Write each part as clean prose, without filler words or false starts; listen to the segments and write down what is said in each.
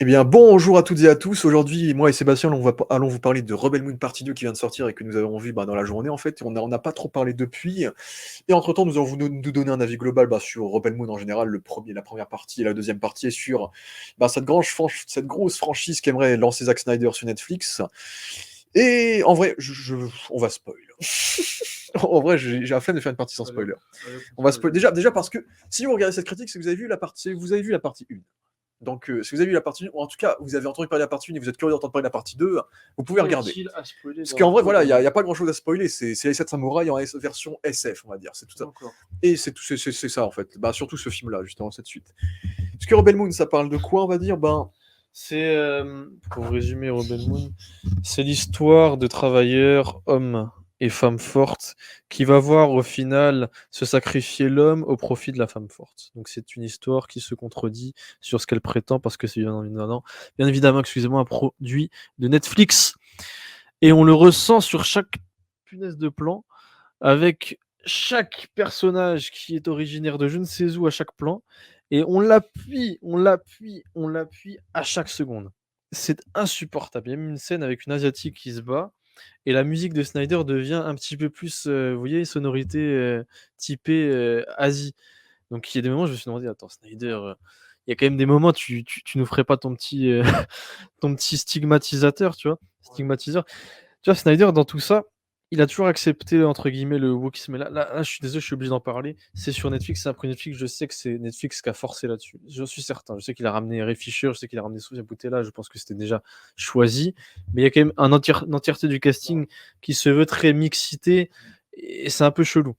bien, bonjour à toutes et à tous. Aujourd'hui, moi et Sébastien, allons vous parler de Rebel Moon partie 2 qui vient de sortir et que nous avons vu dans la journée en fait. On n'a pas trop parlé depuis. Et entre-temps, nous allons nous donner un avis global sur Rebel Moon en général, la première partie et la deuxième partie, et sur cette grosse franchise qu'aimerait lancer Zack Snyder sur Netflix. Et en vrai, on va spoil. En vrai, j'ai la flemme de faire une partie sans spoiler. On va spoiler. Déjà parce que si vous regardez cette critique, c'est que vous avez vu la partie 1. Donc, si vous avez vu la partie 1, ou en tout cas, vous avez entendu parler de la partie 1 et vous êtes curieux d'entendre parler de la partie 2, vous pouvez regarder. Parce qu'en vrai, voilà, il n'y a pas grand-chose à spoiler. C'est les 7 samouraïs en version SF, on va dire. C'est tout ça. Et c'est ça, en fait. Surtout ce film-là, justement, cette suite. Parce que Rebel Moon, ça parle de quoi, on va dire C'est, pour résumer Rebel Moon, c'est l'histoire de travailleurs, hommes et femmes fortes, qui va voir au final se sacrifier l'homme au profit de la femme forte. Donc c'est une histoire qui se contredit sur ce qu'elle prétend, parce que c'est bien évidemment, excusez-moi, un produit de Netflix. Et on le ressent sur chaque punaise de plan, avec chaque personnage qui est originaire de je ne sais où à chaque plan, et on l'appuie à chaque seconde. C'est insupportable. Il y a même une scène avec une asiatique qui se bat, et la musique de Snyder devient un petit peu plus, vous voyez, sonorité typée Asie. Donc il y a des moments, je me suis demandé, attends, Snyder, il y a quand même des moments, tu nous ferais pas ton petit, ton petit stigmatisateur, tu vois, stigmatiseur. Tu vois, Snyder, dans tout ça, il a toujours accepté, entre guillemets, le wokisme. Mais là, je suis désolé, je suis obligé d'en parler. C'est sur Netflix, c'est un produit Netflix. Je sais que c'est Netflix qui a forcé là-dessus. Je suis certain. Je sais qu'il a ramené Ray Fisher, je sais qu'il a ramené Sofia Boutella. Je pense que c'était déjà choisi. Mais il y a quand même une entièreté du casting qui se veut très mixité. Et c'est un peu chelou.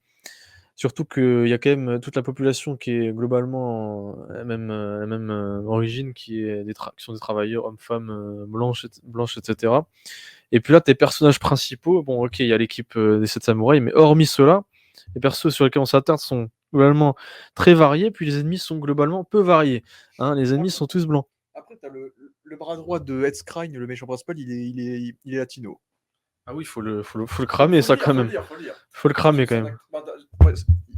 Surtout qu'il y a quand même toute la population qui est globalement la même origine, qui sont des travailleurs, hommes, femmes, blanches, etc. Et puis là, tes personnages principaux, bon, ok, il y a l'équipe des 7 samouraïs, mais hormis cela, les persos sur lesquels on s'attarde sont globalement très variés, puis les ennemis sont globalement peu variés. Hein, les ennemis sont tous blancs. Après, t'as le bras droit de Ed Skrein, le méchant principal, il est latino. Ah oui, faut le cramer, ça, quand même. Faut le cramer, quand même.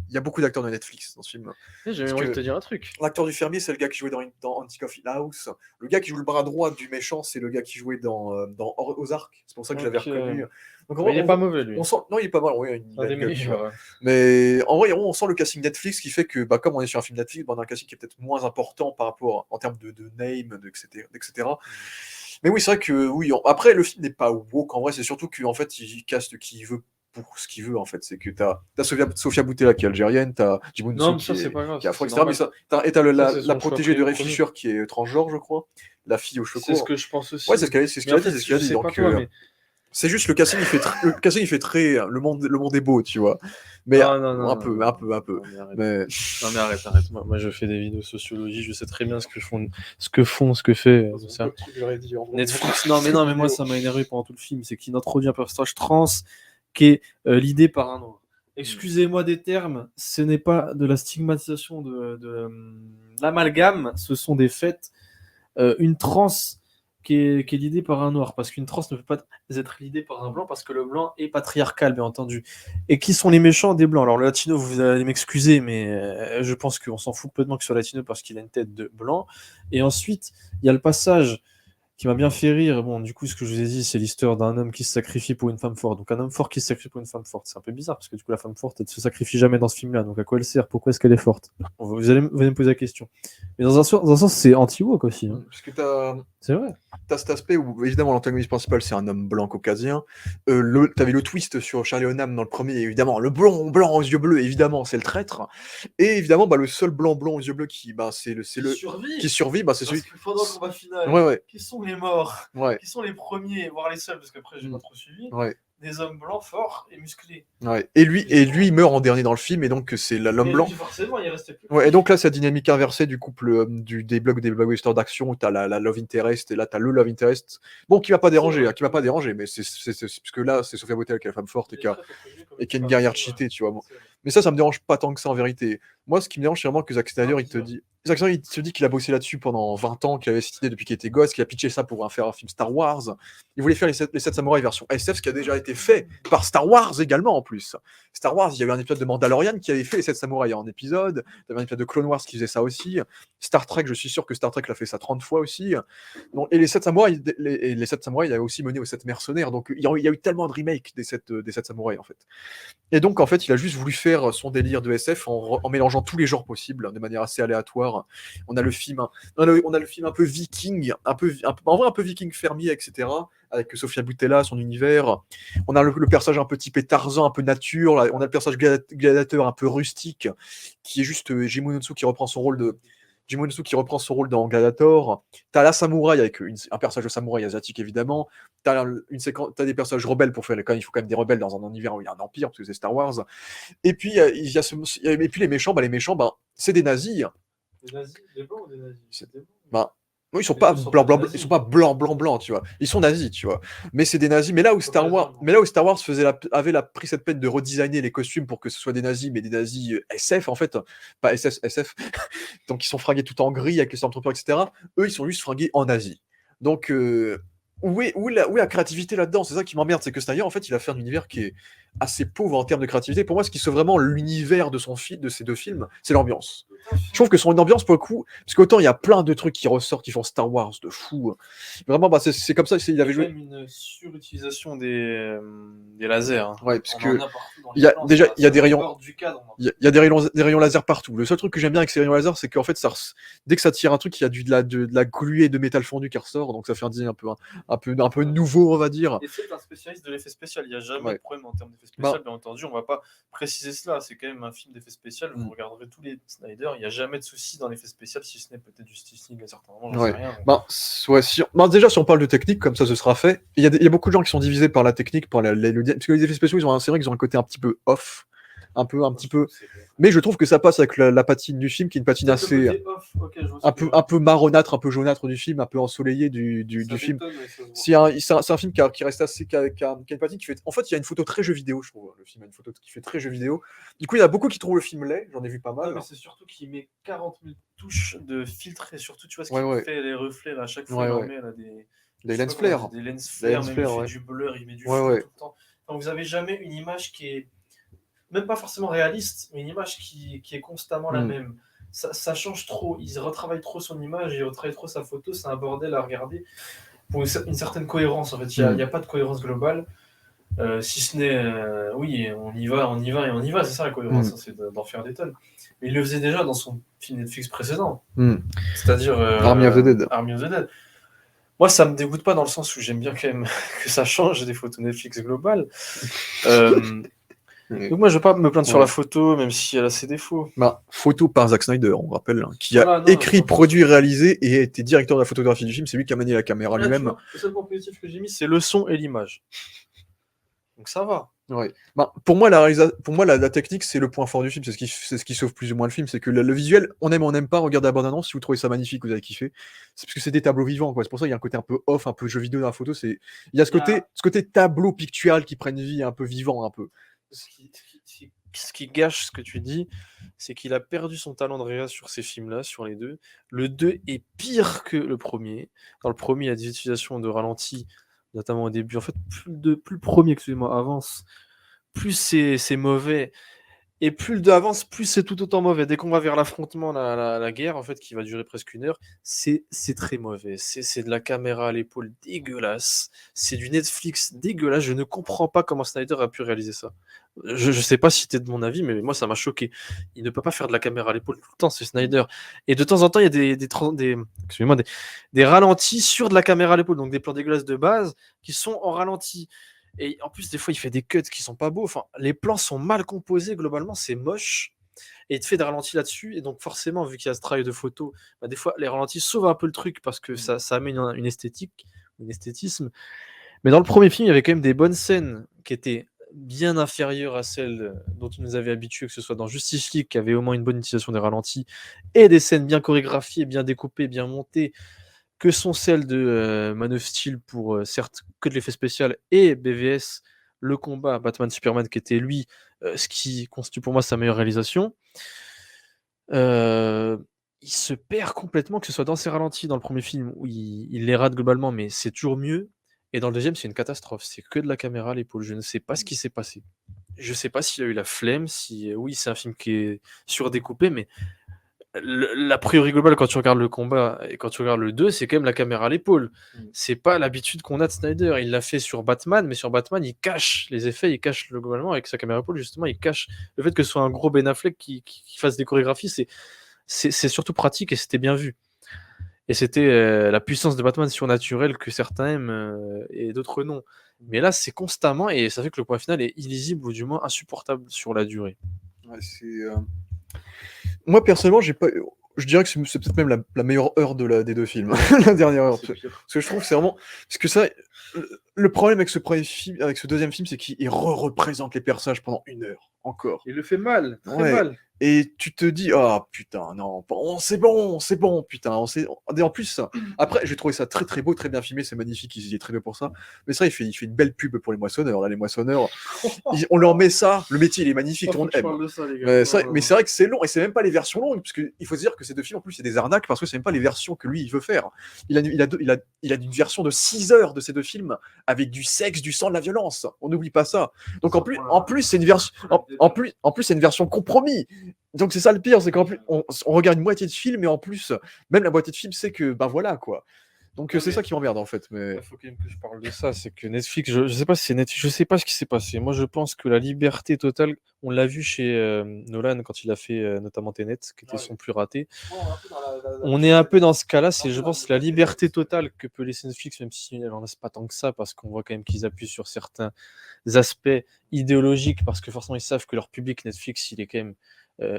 Il y a beaucoup d'acteurs de Netflix dans ce film. J'avais envie de te dire un truc. L'acteur du fermier, c'est le gars qui jouait dans Anti-Coffee House. Le gars qui joue le bras droit du méchant, c'est le gars qui jouait dans Ozark. C'est pour ça que je l'avais reconnu. Donc, il est pas mauvais, lui. Non, il est pas mal, oui. Meilleurs. Mais en vrai, on sent le casting Netflix qui fait que, comme on est sur un film Netflix, on a un casting qui est peut-être moins important par rapport en termes de name, etc. Mais oui, c'est vrai que oui. Après, le film n'est pas woke. En vrai, c'est surtout qu'en fait, il caste qui veut pour ce qu'il veut, en fait. C'est que t'as Sofia Boutella qui est algérienne, t'as Djibouti qui est afro, etc. Mais t'as la protégée de Ray Fisher qui est transgenre, je crois. La fille aux cheveux courts. C'est ce que je pense aussi. Ouais, c'est ce qu'elle a dit. Donc, c'est juste le casting, il fait très le monde est beau, tu vois. Mais un peu. Non, mais arrête. Moi, je fais des vidéos de sociologie, je sais très bien ce que fait Netflix. Non, mais moi, ça m'a énervé pendant tout le film, c'est qu'il introduit un personnage trans qui est l'idée par un noir. Excusez-moi des termes, ce n'est pas de la stigmatisation de l'amalgame, ce sont des faits. Une trans qui est l'idée par un noir, parce qu'une trans ne peut pas être l'idée par un blanc, parce que le blanc est patriarcal, bien entendu. Et qui sont les méchants des blancs? Alors le latino, vous allez m'excuser, mais je pense qu'on s'en fout complètement que sur le latino, parce qu'il a une tête de blanc. Et ensuite, il y a le passage qui m'a bien fait rire. Bon, du coup, ce que je vous ai dit, c'est l'histoire d'un homme qui se sacrifie pour une femme forte. Donc un homme fort qui se sacrifie pour une femme forte. C'est un peu bizarre, parce que du coup, la femme forte, elle ne se sacrifie jamais dans ce film-là. Donc à quoi elle sert? Pourquoi est-ce qu'elle est forte? Vous allez me poser la question. Mais dans un sens, c'est anti-woke aussi. Hein. Parce que c'est vrai. T'as cet aspect où, évidemment, l'antagoniste principal, c'est un homme blanc caucasien. T'avais le twist sur Charlie Hunnam dans le premier, évidemment. Le blanc aux yeux bleus, évidemment, c'est le traître. Et évidemment, le seul blanc aux yeux bleus qui survit, c'est celui. Parce que pendant le combat final, ouais. Qui sont les morts? Ouais. Qui sont les premiers, voire les seuls, parce qu'après, j'ai pas trop suivi. Ouais. Des hommes blancs forts et musclés. Ouais. Et lui, il meurt en dernier dans le film, et donc c'est l'homme blanc. Forcément, il restait plus. Ouais, et donc là, c'est la dynamique inversée du couple des blockbusters d'action où t'as la Love Interest, et là, t'as le Love Interest. Bon, qui va pas déranger, mais c'est parce que là, c'est Sofia Boutella qui est la femme forte et qui a une guerrière cheatée, tu vois. Bon. Mais ça me dérange pas tant que ça en vérité. Moi, ce qui me dérange, c'est vraiment que Zack Snyder, il te dit. Zack Snyder, il se dit qu'il a bossé là-dessus pendant 20 ans, qu'il avait cette idée depuis qu'il était gosse, qu'il a pitché ça pour faire un film Star Wars. Il voulait faire les 7 samouraïs version SF, ce qui a déjà été fait par Star Wars également en plus. Star Wars, il y avait un épisode de Mandalorian qui avait fait les 7 samouraïs en épisode. Il y avait un épisode de Clone Wars qui faisait ça aussi. Star Trek, je suis sûr que Star Trek l'a fait ça 30 fois aussi. Donc, et les 7 samouraïs, les 7 samouraïs, il avait aussi mené aux 7 mercenaires. Donc il y a eu tellement de remakes des 7 samouraïs en fait. Et donc, en fait, il a juste voulu faire son délire de SF en mélangeant tous les genres possibles, de manière assez aléatoire. On a le film, on a le film un peu viking, en vrai un peu viking fermier, etc. Avec Sofia Boutella, son univers. On a le personnage un peu typé Tarzan, un peu nature. Là, on a le personnage gladiateur un peu rustique, qui est juste Jim Henson qui reprend son rôle de Jim Henson qui reprend son rôle dans Gladiator. T'as la samouraï avec un personnage de samouraï asiatique évidemment. T'as des personnages rebelles pour faire il faut quand même des rebelles dans un univers où il y a un empire parce que c'est Star Wars. Et puis il y a et puis les méchants, c'est des nazis. Des nazis, des blancs ou des nazis? C'est des... bah, oui, ils sont pas blanc, ils sont pas blanc, tu vois. Ils sont nazis, tu vois. Mais c'est des nazis. Mais là où Star Wars avait pris cette peine de redesigner les costumes pour que ce soit des nazis, mais des nazis SF en fait, pas SF. Donc ils sont fringués tout en gris avec les Stormtroopers, etc. Eux, ils sont juste fringués en Asie. Donc où est la créativité là-dedans? C'est ça qui m'emmerde, c'est que Snyder, en fait, il a fait un univers qui est assez pauvre en termes de créativité. Pour moi, ce qui sauve vraiment l'univers de ces 2 films, c'est l'ambiance. Je trouve que son ambiance, pour le coup, parce qu'autant il y a plein de trucs qui ressortent, qui font Star Wars de fou. Vraiment, c'est comme ça, il avait joué. Il y a même une surutilisation des lasers. Hein. Ouais, parce que il y a des rayons, il y a des rayons laser partout. Le seul truc que j'aime bien avec ces rayons laser, c'est qu'en fait, dès que ça tire un truc, il y a de la gluée de métal fondu qui ressort, donc ça fait un design un peu nouveau, on va dire. Et c'est un spécialiste de l'effet spécial. Il n'y a jamais de problème en termes d'effet spécial. Bien entendu, on ne va pas préciser cela. C'est quand même un film d'effet spécial. Vous regarderez tous les Snyder. Il n'y a jamais de souci dans l'effet spécial, si ce n'est peut-être Justice League à certains moments. J'en sais rien. Déjà, si on parle de technique, comme ça, ce sera fait. Il y a beaucoup de gens qui sont divisés par la technique, parce que les effets spéciaux, c'est vrai qu'ils ont un côté un petit peu off. Un petit peu. Mais je trouve que ça passe avec la patine du film, qui est une patine assez. Un peu marronâtre, un peu jaunâtre du film, un peu ensoleillé du film. C'est un film qui reste assez. Qui a une patine qui fait. En fait, il y a une photo très jeu vidéo, je trouve. Le film a une photo qui fait très jeu vidéo. Du coup, il y en a beaucoup qui trouvent le film laid, j'en ai vu pas mal. Non, mais c'est surtout qu'il met 40 000 touches de filtre et surtout, tu vois, ce qui fait les reflets, là, à chaque fois, il met là, des lens flares. Des lens flares, même il fait du blur, il met du flou tout le temps. Donc, vous avez jamais une image qui est même pas forcément réaliste, mais une image qui est constamment la même. Ça change trop. Il retravaille trop son image, il retravaille trop sa photo. C'est un bordel à regarder. Pour une certaine cohérence, en fait. Il n'y a pas de cohérence globale. Si ce n'est, oui, on y va. C'est ça la cohérence, c'est d'en faire des tonnes. Mais il le faisait déjà dans son film Netflix précédent. C'est-à-dire Army of the Dead. Moi, ça me dégoûte pas dans le sens où j'aime bien quand même que ça change des photos Netflix globales. Donc moi, je ne vais pas me plaindre sur la photo, même si elle a ses défauts. Photo par Zack Snyder, on rappelle, qui a écrit, produit, réalisé et été directeur de la photographie du film. C'est lui qui a manié la caméra lui-même. Le seul point positif que j'ai mis, c'est le son et l'image. Donc ça va. Ouais. Pour moi, la technique, c'est le point fort du film. C'est ce qui sauve plus ou moins le film. C'est que le visuel, on aime, on n'aime pas. Regardez la bande-annonce. Si vous trouvez ça magnifique, vous avez kiffé. C'est parce que c'est des tableaux vivants, quoi. C'est pour ça qu'il y a un côté un peu off, un peu jeu vidéo dans la photo. Il y a ce côté tableau pictural qui prennent vie, un peu vivant, un peu. Ce qui gâche ce que tu dis, c'est qu'il a perdu son talent de réa sur ces films-là, sur les deux. Le 2 est pire que le premier. Dans le premier, il y a des utilisations de ralenti, notamment au début. En fait, plus le premier, excusez-moi, avance, plus c'est mauvais. Et plus le 2 avance, plus c'est tout autant mauvais. Dès qu'on va vers l'affrontement, la guerre, en fait, qui va durer presque 1 heure, c'est très mauvais. C'est de la caméra à l'épaule dégueulasse. C'est du Netflix dégueulasse. Je ne comprends pas comment Snyder a pu réaliser ça. Je sais pas si t'es de mon avis, mais moi, ça m'a choqué. Il ne peut pas faire de la caméra à l'épaule tout le temps, c'est Snyder. Et de temps en temps, il y a des ralentis sur de la caméra à l'épaule, donc des plans dégueulasses de base qui sont en ralenti. Et en plus, des fois, il fait des cuts qui sont pas beaux. Enfin, les plans sont mal composés, globalement, c'est moche. Et il te fait des ralentis là-dessus. Et donc, forcément, vu qu'il y a ce travail de photo, des fois, les ralentis sauvent un peu le truc parce que ça amène une esthétique, un esthétisme. Mais dans le premier film, il y avait quand même des bonnes scènes qui étaient bien inférieures à celles dont on nous avait habitués, que ce soit dans Justice League, qui avait au moins une bonne utilisation des ralentis, et des scènes bien chorégraphiées, bien découpées, bien montées, que sont celles de Man of Steel pour certes que de l'effet spécial et BVS, le combat Batman-Superman qui était lui, ce qui constitue pour moi sa meilleure réalisation. il se perd complètement, que ce soit dans ses ralentis dans le premier film où il les rate globalement, mais c'est toujours mieux. Et dans le deuxième, c'est une catastrophe. C'est que de la caméra à l'épaule. Je ne sais pas ce qui s'est passé. Je sais pas s'il a eu la flemme, si oui, c'est un film qui est surdécoupé, mais la priori globale quand tu regardes le combat et quand tu regardes le 2, c'est quand même la caméra à l'épaule. C'est pas l'habitude qu'on a de Snyder. Il l'a fait sur Batman, mais sur Batman, il cache les effets, il cache le globalement avec sa caméra à l'épaule, justement, il cache le fait que ce soit un gros Ben Affleck qui fasse des chorégraphies, c'est surtout pratique et c'était bien vu. Et c'était la puissance de Batman surnaturelle que certains aiment et d'autres non. Mais là, c'est constamment et ça fait que le point final est illisible ou du moins insupportable sur la durée. Ouais, moi, personnellement, je dirais que c'est peut-être même la meilleure heure des deux films, la dernière heure. Parce que je trouve que c'est vraiment. Parce que ça, le problème avec ce premier film, avec ce deuxième film, c'est qu'il représente les personnages pendant 1 heure encore. Il le fait mal, très Ouais. mal. Et tu te dis, ah putain, non, c'est bon, putain. Et en plus, après, j'ai trouvé ça très très beau, très bien filmé, c'est magnifique, il est très bien pour ça. Mais ça, il fait une belle pub pour les moissonneurs. Là, les moissonneurs, on leur met ça, le métier, il est magnifique, tout le monde aime. Ça, les gars. Mais c'est vrai que c'est long, et c'est même pas les versions longues, parce qu'il faut se dire que ces deux films, en plus, c'est des arnaques, parce que c'est même pas les versions que lui, il veut faire. Il a une version de 6 heures de ces deux films, avec du sexe, du sang, de la violence. On n'oublie pas ça. Donc en plus, c'est une version, en plus, c'est une version compromis. Donc c'est ça le pire, c'est qu'en plus, on regarde une moitié de film, et en plus, même la moitié de film, c'est que, bah voilà, quoi. Donc c'est ça qui m'emmerde, en fait. Mais Il faut quand même que je parle de ça, c'est que Netflix, je sais pas si c'est Netflix, je sais pas ce qui s'est passé. Moi, je pense que la liberté totale, on l'a vu chez Nolan quand il a fait notamment Tenet, qui était son plus raté. On est un peu dans ce cas-là, c'est, je pense, la liberté totale que peut laisser Netflix, même si elle en laisse pas tant que ça, parce qu'on voit quand même qu'ils appuient sur certains aspects idéologiques, parce que forcément, ils savent que leur public Netflix, il est quand même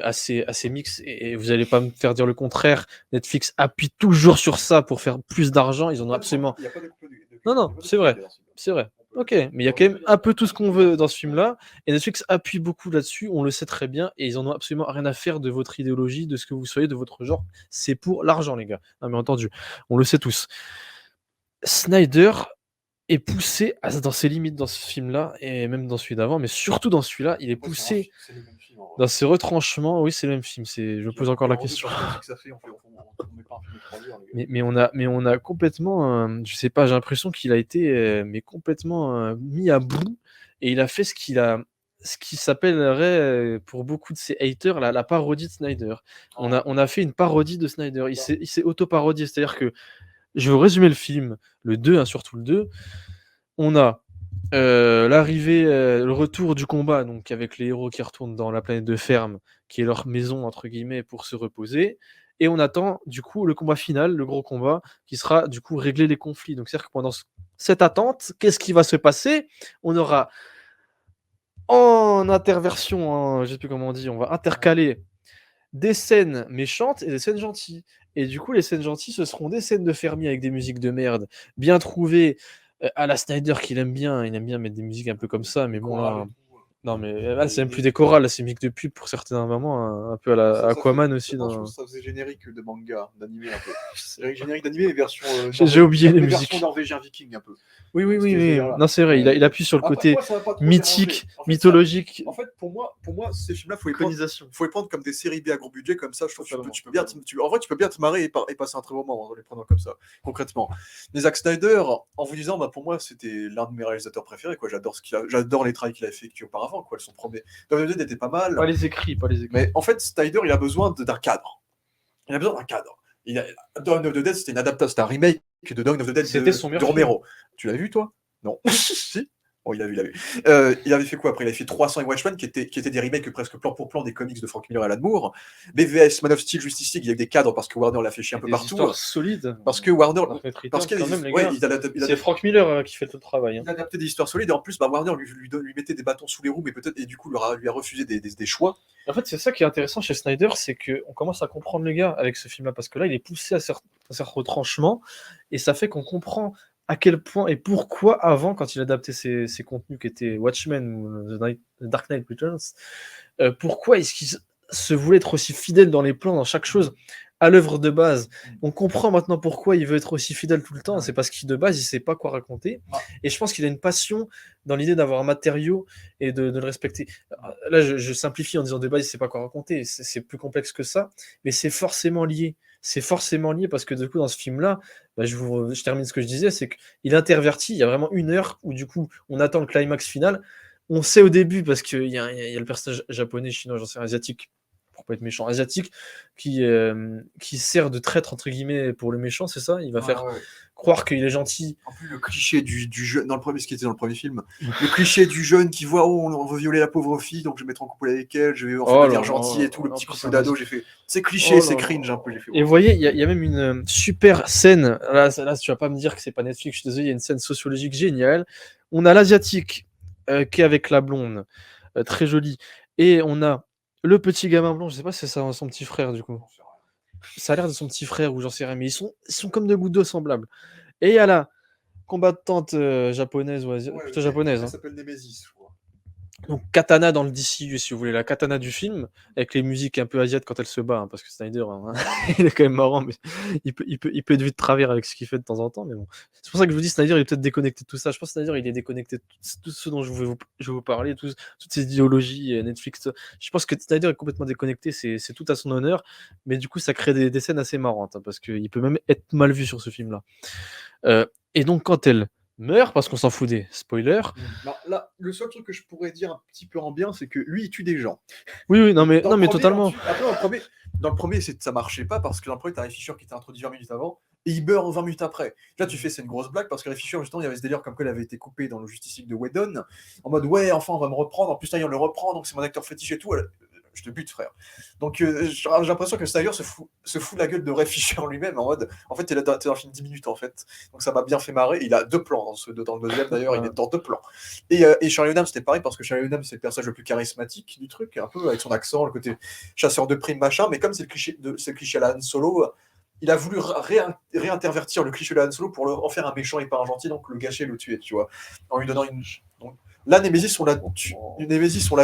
assez mix, et vous allez pas me faire dire le contraire. Netflix appuie toujours sur ça pour faire plus d'argent. Ils en ont absolument. Non, c'est vrai. C'est vrai. Ok, mais il y a quand même un peu tout ce qu'on veut dans ce film-là, et Netflix appuie beaucoup là-dessus, on le sait très bien, et ils en ont absolument rien à faire de votre idéologie, de ce que vous soyez, de votre genre. C'est pour l'argent, les gars. Non, mais entendu, on le sait tous. Snyder est poussé dans ses limites dans ce film-là, et même dans celui d'avant, mais surtout dans celui-là, il est poussé dans ses retranchements. Oui, c'est le même film. Je me pose encore la question. Mais on a complètement, je sais pas, j'ai l'impression qu'il a été mais complètement mis à bout, et il a fait ce qui s'appellerait pour beaucoup de ses haters la parodie de Snyder. On a fait une parodie de Snyder. Il s'est auto-parodié, c'est-à-dire que je vais vous résumer le film, le 2, hein, surtout le 2. On a l'arrivée, le retour du combat, donc avec les héros qui retournent dans la planète de ferme, qui est leur maison entre guillemets pour se reposer. Et on attend du coup le combat final, le gros combat, qui sera du coup régler les conflits. Donc c'est-à-dire que pendant cette attente, qu'est-ce qui va se passer? On aura en interversion, hein, je sais plus comment on dit, on va intercaler des scènes méchantes et des scènes gentilles. Et du coup, les scènes gentilles, ce seront des scènes de fermiers avec des musiques de merde, bien trouvées, à la Snyder qu'il aime bien. Il aime bien mettre des musiques un peu comme ça, mais bon, là. Non, mais là, c'est même plus des chorales, là, c'est musique de pub pour certains moments, un peu à la Aquaman aussi. Je trouve que ça faisait générique de manga, d'animé un peu. Générique d'animé et version. J'ai oublié les musiques. Version norvégien viking un peu. Oui. Non, c'est vrai, il appuie sur le côté mythique, mythologique. En fait, pour moi, ces films-là, faut les prendre comme des séries B à gros budget, comme ça, je trouve que tu peux bien te marrer et passer un très bon moment en les prenant comme ça, concrètement. Mais Zack Snyder, en vous disant, bah, pour moi, c'était l'un de mes réalisateurs préférés, quoi. J'adore les travaux qu'il a effectués auparavant, quoi. Son premier Dawn of the Dead était pas mal. Pas les écrits. Mais en fait, Snyder, il a besoin d'un cadre. Dawn of the Dead, c'était une adaptation, c'était un remake de Dawn of the Dead de Romero. Tu l'as vu, toi? Non. Si. Bon, il a vu. Il avait fait quoi après? Il avait fait 300 et Watchmen, qui étaient des remakes presque plan pour plan des comics de Frank Miller et Alan Moore. BVS, Man of Steel, Justice League, il y a des cadres parce que Warner l'a fait chier un peu partout. Des solides. Parce que Warner. Parce qu'il c'est Frank Miller qui fait le travail. Hein. Il a adapté des histoires solides, et en plus, bah, Warner lui mettait des bâtons sous les roues, mais peut-être, et du coup, lui a refusé des choix. En fait, c'est ça qui est intéressant chez Snyder, c'est qu'on commence à comprendre le gars avec ce film-là, parce que là, il est poussé à certains retranchements, et ça fait qu'on comprend à quel point et pourquoi avant, quand il adaptait ses contenus qui étaient Watchmen ou The Dark Knight Returns, pourquoi est-ce qu'il se voulait être aussi fidèle dans les plans, dans chaque chose, à l'œuvre de base. On comprend maintenant pourquoi il veut être aussi fidèle tout le temps. C'est parce qu'il de base, il sait pas quoi raconter. Et je pense qu'il a une passion dans l'idée d'avoir un matériau et de le respecter. Là, je simplifie en disant de base, il sait pas quoi raconter. C'est plus complexe que ça, mais c'est forcément lié. C'est forcément lié parce que du coup, dans ce film-là, bah, je termine ce que je disais, c'est qu'il intervertit. Il y a vraiment 1 heure où du coup, on attend le climax final. On sait au début parce qu'il y a le personnage japonais, chinois, j'en sais rien, asiatique, pour pas être méchant, asiatique, qui sert de traître entre guillemets pour le méchant, c'est ça? Il va faire croire qu'il est gentil. En plus, le cliché du jeune, dans le premier, ce qui était dans le premier film, le cliché du jeune qui voit, oh, on veut violer la pauvre fille, donc je vais mettre en couple avec elle, je vais en fait devenir gentil et tout, le petit couple d'ado, j'ai fait, c'est cliché, c'est cringe un peu, j'ai fait. Et vous voyez, il y a même une super scène, là, tu vas pas me dire que c'est pas Netflix, je suis désolé, il y a une scène sociologique géniale. On a l'asiatique qui est avec la blonde, très jolie, et on a le petit gamin blond, je sais pas si c'est son petit frère du coup. Ça a l'air de son petit frère ou j'en sais rien, mais ils sont comme 2 gouttes d'eau semblables. Et il y a la combattante japonaise ou plutôt japonaise. Elle Hein. s'appelle Nemesis, je crois. Donc Katana dans le DCU, si vous voulez, la Katana du film, avec les musiques un peu asiates quand elle se bat, hein, parce que Snyder, hein, il est quand même marrant, mais il peut être vu de travers avec ce qu'il fait de temps en temps, mais bon. C'est pour ça que je vous dis, Snyder, il est peut-être déconnecté de tout ça. Je pense que Snyder, il est déconnecté de tout ce dont je vais vous parler, toutes ces idéologies, Netflix. Je pense que Snyder est complètement déconnecté, c'est tout à son honneur, mais du coup, ça crée des scènes assez marrantes, hein, parce qu'il peut même être mal vu sur ce film-là. Et donc, quand elle meurt, parce qu'on s'en fout des spoilers. Non, là, le seul truc que je pourrais dire un petit peu en bien, c'est que lui, il tue des gens. Oui, non, mais totalement. Après, dans le premier, ça marchait pas parce que dans le premier, t'as Ray Fisher qui était introduit 20 minutes avant et il meurt 20 minutes après. Là, tu fais, c'est une grosse blague parce que Ray Fisher, justement, il y avait ce délire comme quoi il avait été coupé dans le Justice League de Whedon en mode ouais, enfin, on va me reprendre. En plus, là, il le reprend, donc c'est mon acteur fétiche et tout. Je te bute, frère. Donc, j'ai l'impression que Snyder se fout la gueule de Ray Fisher lui-même en mode en fait, t'es dans le film 10 minutes en fait. Donc, ça m'a bien fait marrer. Il a 2 plans dans le deuxième d'ailleurs, il est dans 2 plans. Et Charlie Hunnam, c'était pareil parce que Charlie Hunnam, c'est le personnage le plus charismatique du truc, un peu avec son accent, le côté chasseur de primes, machin. Mais comme c'est le cliché à la Han Solo, il a voulu réintervertir le cliché de la Han Solo pour en faire un méchant et pas un gentil, donc le gâcher, le tuer, tu vois, en lui donnant une. Donc, là, Nemesis, on l'a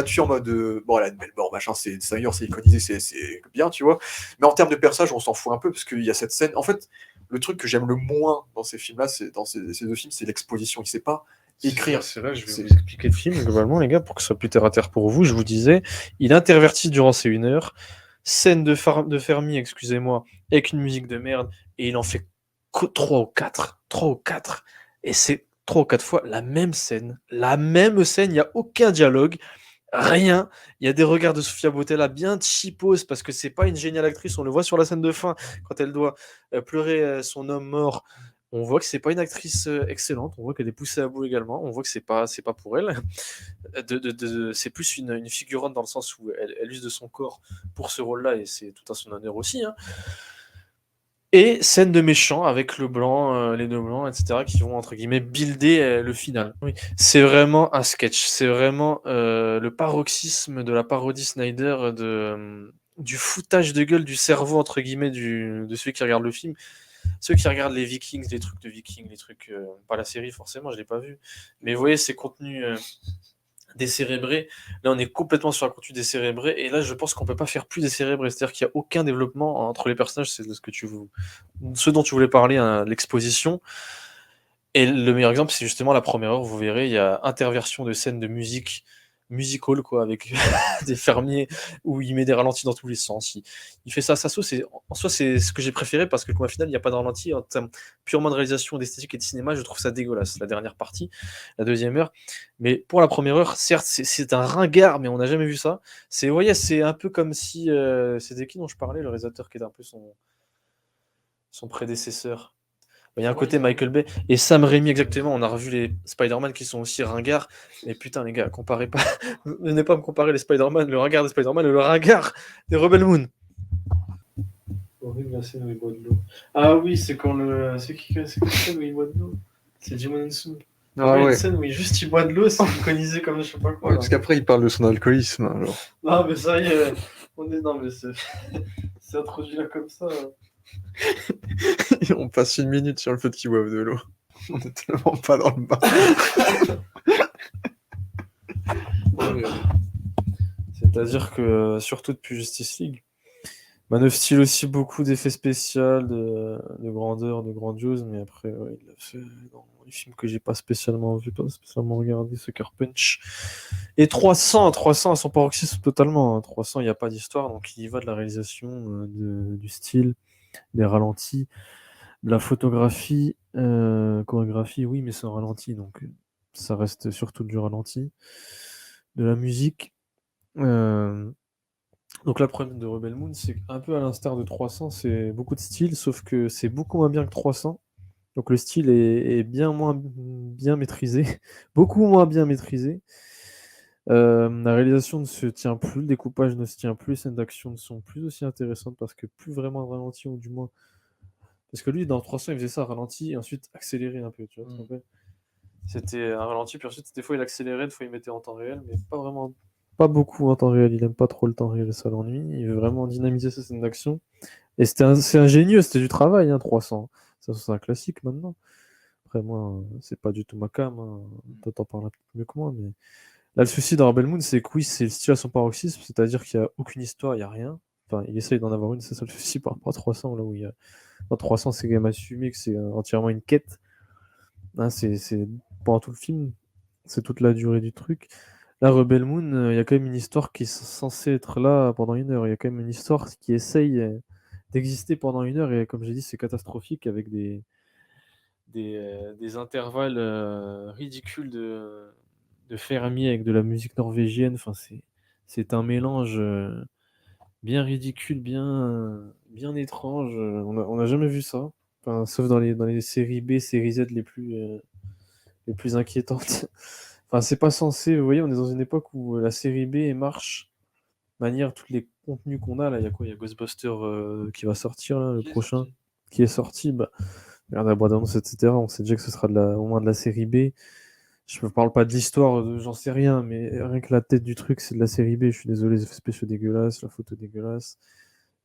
tué en mode. Bon, elle a une belle mort, machin, d'ailleurs, c'est iconisé, c'est bien, tu vois. Mais en termes de personnage, on s'en fout un peu, parce qu'il y a cette scène. En fait, le truc que j'aime le moins dans ces films-là, dans ces 2 films, c'est l'exposition. Il sait pas écrire. C'est vrai, je vais vous expliquer le film globalement, les gars, pour que ce soit plus terre à terre pour vous. Je vous disais, il intervertit durant ces 1 heure, scène de Fermi, excusez-moi, avec une musique de merde, et il en fait 3 ou 4. 3 ou 4. Et c'est 3 ou 4 fois la même scène. Il n'y a aucun dialogue. Rien. Il y a des regards de Sofia Boutella bien cheapos parce que c'est pas une géniale actrice. On le voit sur la scène de fin quand elle doit pleurer son homme mort. On voit que c'est pas une actrice excellente. On voit qu'elle est poussée à bout également. On voit que c'est pas pour elle. C'est plus une figurante dans le sens où elle use de son corps pour ce rôle-là et c'est tout à son honneur aussi. Hein. Et scène de méchants avec le blanc, les 2 blancs, etc., qui vont entre guillemets builder le final. Oui. C'est vraiment un sketch. C'est vraiment le paroxysme de la parodie Snyder du foutage de gueule du cerveau entre guillemets de celui qui regarde le film. Ceux qui regardent les Vikings, les trucs de Vikings, les trucs pas la série forcément, je l'ai pas vu. Mais vous voyez ces contenus décérébrés. Là, on est complètement sur un contenu décérébré. Et là, je pense qu'on peut pas faire plus décérébré. C'est-à-dire qu'il n'y a aucun développement entre les personnages. C'est ce dont tu voulais parler, hein, l'exposition. Et le meilleur exemple, c'est justement la première heure. Vous verrez, il y a interversion de scènes de musique musical quoi avec des fermiers où il met des ralentis dans tous les sens. Il fait ça à sa sauce et en soi c'est ce que j'ai préféré parce que le combat final il n'y a pas de ralenti en termes purement de réalisation, d'esthétique et de cinéma. Je trouve ça dégueulasse la dernière partie, la 2e heure. Mais pour la première heure, certes c'est un ringard mais on n'a jamais vu ça. C'est voyez, c'est un peu comme si c'était qui dont je parlais, le réalisateur qui est un peu son prédécesseur. Il y a un côté Michael Bay et Sam Raimi exactement. On a revu les Spider-Man qui sont aussi ringards. Mais putain les gars, comparez pas. Venez pas me comparer les Spider-Man, le ringard des Spider-Man et le ringard des Rebel Moon. Horrible la scène où il boit de l'eau. Ah oui, c'est quand le. C'est la scène où il boit de l'eau. C'est Jim Henson. Ah ouais. Une scène où il boit de l'eau, c'est iconisé comme je sais pas quoi. Ouais, parce qu'après il parle de son alcoolisme. Alors. Non mais ça y est, non mais c'est introduit là comme ça. On passe 1 minute sur le fait qu'il boive de l'eau. On est tellement pas dans le bas. C'est-à-dire que, surtout depuis Justice League, Man of Steel aussi, beaucoup d'effets spéciaux, de grandeur, de grandiose, mais après, ouais, il a fait dans les films que j'ai pas spécialement vu, pas spécialement regardé, Sucker Punch. Et 300 à son paroxysme totalement, hein. 300, il n'y a pas d'histoire, donc il y va de la réalisation, du style, des ralentis, de la photographie, chorégraphie, oui, mais c'est un ralenti, donc ça reste surtout du ralenti. De la musique. euh, donc là, le problème de Rebel Moon, c'est qu'un peu à l'instar de 300, c'est beaucoup de style, sauf que c'est beaucoup moins bien que 300. Donc le style est bien moins bien maîtrisé, beaucoup moins bien maîtrisé. La réalisation ne se tient plus, le découpage ne se tient plus, les scènes d'action ne sont plus aussi intéressantes parce que plus vraiment de ralenti, ou du moins. Parce que lui, dans 300, il faisait ça ralenti et ensuite accéléré un peu, tu vois, tu te rappelles. C'était un ralenti, puis ensuite, des fois il accélérait, des fois il mettait en temps réel, mais pas vraiment, pas beaucoup en temps réel. Il aime pas trop le temps réel, ça l'ennuie. Il veut vraiment dynamiser ses scènes d'action. Et c'est ingénieux, c'était du travail, hein, 300. Ça, c'est un classique maintenant. Après, moi, c'est pas du tout ma cam, hein. Toi, t'en parles un peu mieux que moi, mais là, le souci dans Rebel Moon, c'est que oui, c'est le style à son paroxysme, c'est-à-dire qu'il n'y a aucune histoire, il n'y a rien. Enfin, il essaye d'en avoir une, c'est ça le souci par rapport à 300, là où il y a. Dans 300, c'est quand même assumé que c'est entièrement une quête. Hein, c'est pendant tout le film, c'est toute la durée du truc. Là, Rebel Moon, il y a quand même une histoire qui est censée être là pendant 1 heure. Il y a quand même une histoire qui essaye d'exister pendant 1 heure, et comme j'ai dit, c'est catastrophique avec des intervalles ridicules de fermiers avec de la musique norvégienne. Enfin, c'est un mélange bien ridicule, bien étrange. On a jamais vu ça. Enfin, sauf dans les séries B, séries Z les plus inquiétantes. Enfin, c'est pas censé. Vous voyez, on est dans une époque où la série B marche de manière tous les contenus qu'on a. Là, il y a quoi? Il y a Ghostbusters qui va sortir, là, le Qui est prochain, sorti? qui est sorti. Bah, regarde la bande-annonce, etc. On sait déjà que ce sera au moins de la série B. Je ne parle pas de l'histoire, j'en sais rien, mais rien que la tête du truc, c'est de la série B. Je suis désolé, les effets spéciaux dégueulasses, la photo dégueulasse.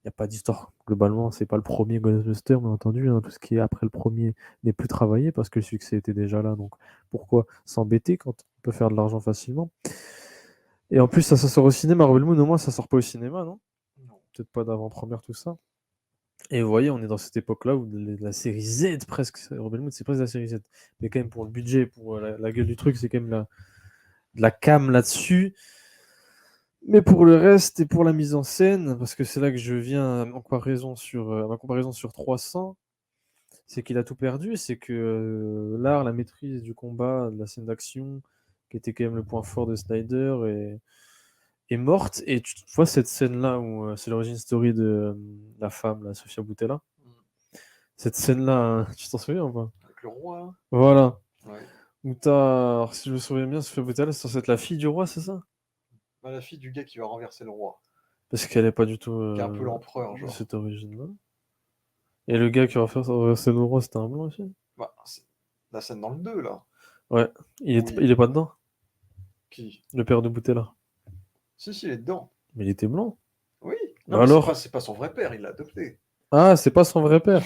Il n'y a pas d'histoire. Globalement, c'est pas le premier Ghostbuster, bien entendu, hein. Tout ce qui est après le premier n'est plus travaillé parce que le succès était déjà là. Donc pourquoi s'embêter quand on peut faire de l'argent facilement? Et en plus, ça sort au cinéma. Rebel Moon, au moins, ça sort pas au cinéma, non? Non. Peut-être pas d'avant-première, tout ça. Et vous voyez, on est dans cette époque-là où la série Z, presque, Rebel Moon, c'est presque la série Z. Mais quand même, pour le budget, pour la gueule du truc, c'est quand même de la cam là-dessus. Mais pour le reste et pour la mise en scène, parce que c'est là que je viens à ma comparaison sur 300, c'est qu'il a tout perdu. C'est que l'art, la maîtrise du combat, de la scène d'action, qui était quand même le point fort de Snyder, est morte. Et tu vois cette scène-là où c'est l'origine story de la femme, la Sofia Boutella. Cette scène-là, hein, tu t'en souviens ou pas? Avec le roi, Voilà. là? Ouais. Où alors, si je me souviens bien, Sofia Boutella, c'est censé être la fille du roi, c'est ça? Bah, la fille du gars qui va renverser le roi, Parce qu'elle est pas du tout qui est un peu l'empereur, de genre. cette origine-là. Et le gars qui va faire renverser le roi, c'était un blanc aussi? Bah, la scène dans le 2 là. Ouais. Il Oui. est pas dedans, Qui? le père de Boutella. Si, si, il est dedans. Mais il était blanc. Oui. Non, mais Alors? c'est pas son vrai père, il l'a adopté. Ah, c'est pas son vrai père.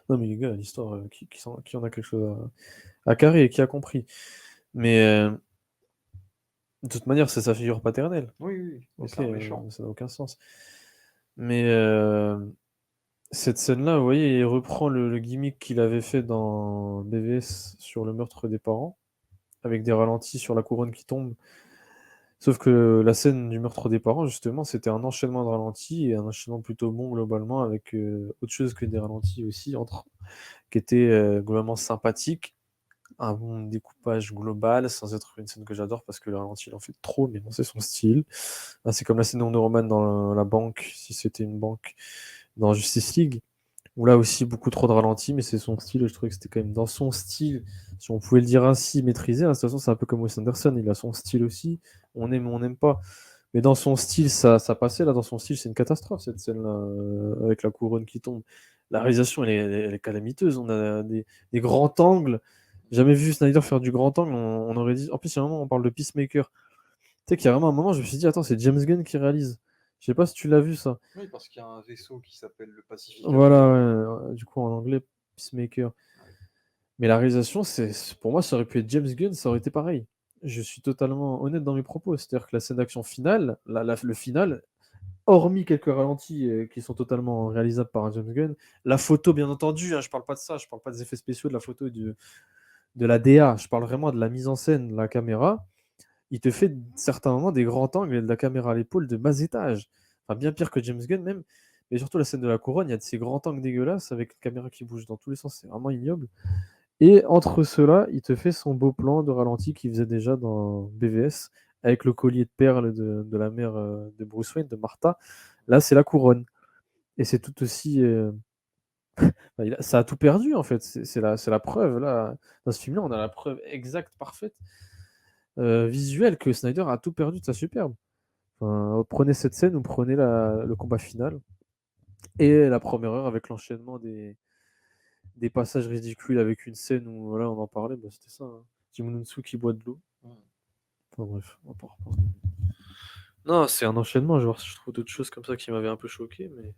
Non, mais les gars, l'histoire, qui en a quelque chose à carrer et qui a compris. Mais de toute manière, c'est sa figure paternelle. Oui, oui, oui. Mais Ok, c'est un méchant. ça n'a aucun sens. Mais cette scène-là, vous voyez, il reprend le gimmick qu'il avait fait dans BVS sur le meurtre des parents, avec des ralentis sur la couronne qui tombe. Sauf que la scène du meurtre des parents, justement, c'était un enchaînement de ralentis et un enchaînement plutôt bon globalement, avec autre chose que des ralentis aussi, qui était globalement sympathique. Un bon découpage global, sans être une scène que j'adore parce que le ralenti il en fait trop, mais bon, c'est son style. Ah, c'est comme la scène de Wonder Woman dans la banque, si c'était une banque, dans Justice League, où là aussi beaucoup trop de ralenti, mais c'est son style, et je trouvais que c'était quand même dans son style, si on pouvait le dire ainsi, maîtrisé, hein. De toute façon, c'est un peu comme Wes Anderson, il a son style aussi, on aime ou on n'aime pas. Mais dans son style, ça passait. Là, dans son style, c'est une catastrophe, cette scène-là, avec la couronne qui tombe. La réalisation, elle est calamiteuse. On a des grands angles. Jamais vu Snyder faire du grand angle. On aurait dit. En plus, il y a un moment, on parle de Peacemaker. Tu sais qu'il y a vraiment un moment, je me suis dit, attends, c'est James Gunn qui réalise. Je sais pas si tu l'as vu, ça. Oui, parce qu'il y a un vaisseau qui s'appelle le Voilà, Pacificateur. ouais, du coup, en anglais, Peacemaker. Mais la réalisation, pour moi, ça aurait pu être James Gunn, ça aurait été pareil. Je suis totalement honnête dans mes propos. C'est-à-dire que la scène d'action finale, le final, hormis quelques ralentis qui sont totalement réalisables par un James Gunn, la photo, bien entendu, hein, je parle pas de ça, je parle pas des effets spéciaux de la photo et de la DA, je parle vraiment de la mise en scène, de la caméra. Il te fait certains moments des grands angles et de la caméra à l'épaule de bas étage. Enfin, bien pire que James Gunn même. Mais surtout la scène de la couronne, il y a de ces grands angles dégueulasses avec la caméra qui bouge dans tous les sens, c'est vraiment ignoble. Et entre ceux-là, il te fait son beau plan de ralenti qu'il faisait déjà dans BVS, avec le collier de perles de la mère de Bruce Wayne, de Martha. Là, c'est la couronne. Et c'est tout aussi. Ça a tout perdu, en fait. C'est la preuve. Là, dans ce film-là, on a la preuve exacte, parfaite, visuelle, que Snyder a tout perdu de sa superbe. Enfin, prenez cette scène ou prenez le combat final. Et la première heure avec l'enchaînement des passages ridicules avec une scène où voilà, on en parlait, bah, c'était ça. Hein. Jimununsu qui boit de l'eau. Enfin bref, on va pas en reparler. Non, c'est un enchaînement. Je vais voir si je trouve d'autres choses comme ça qui m'avaient un peu choqué, mais.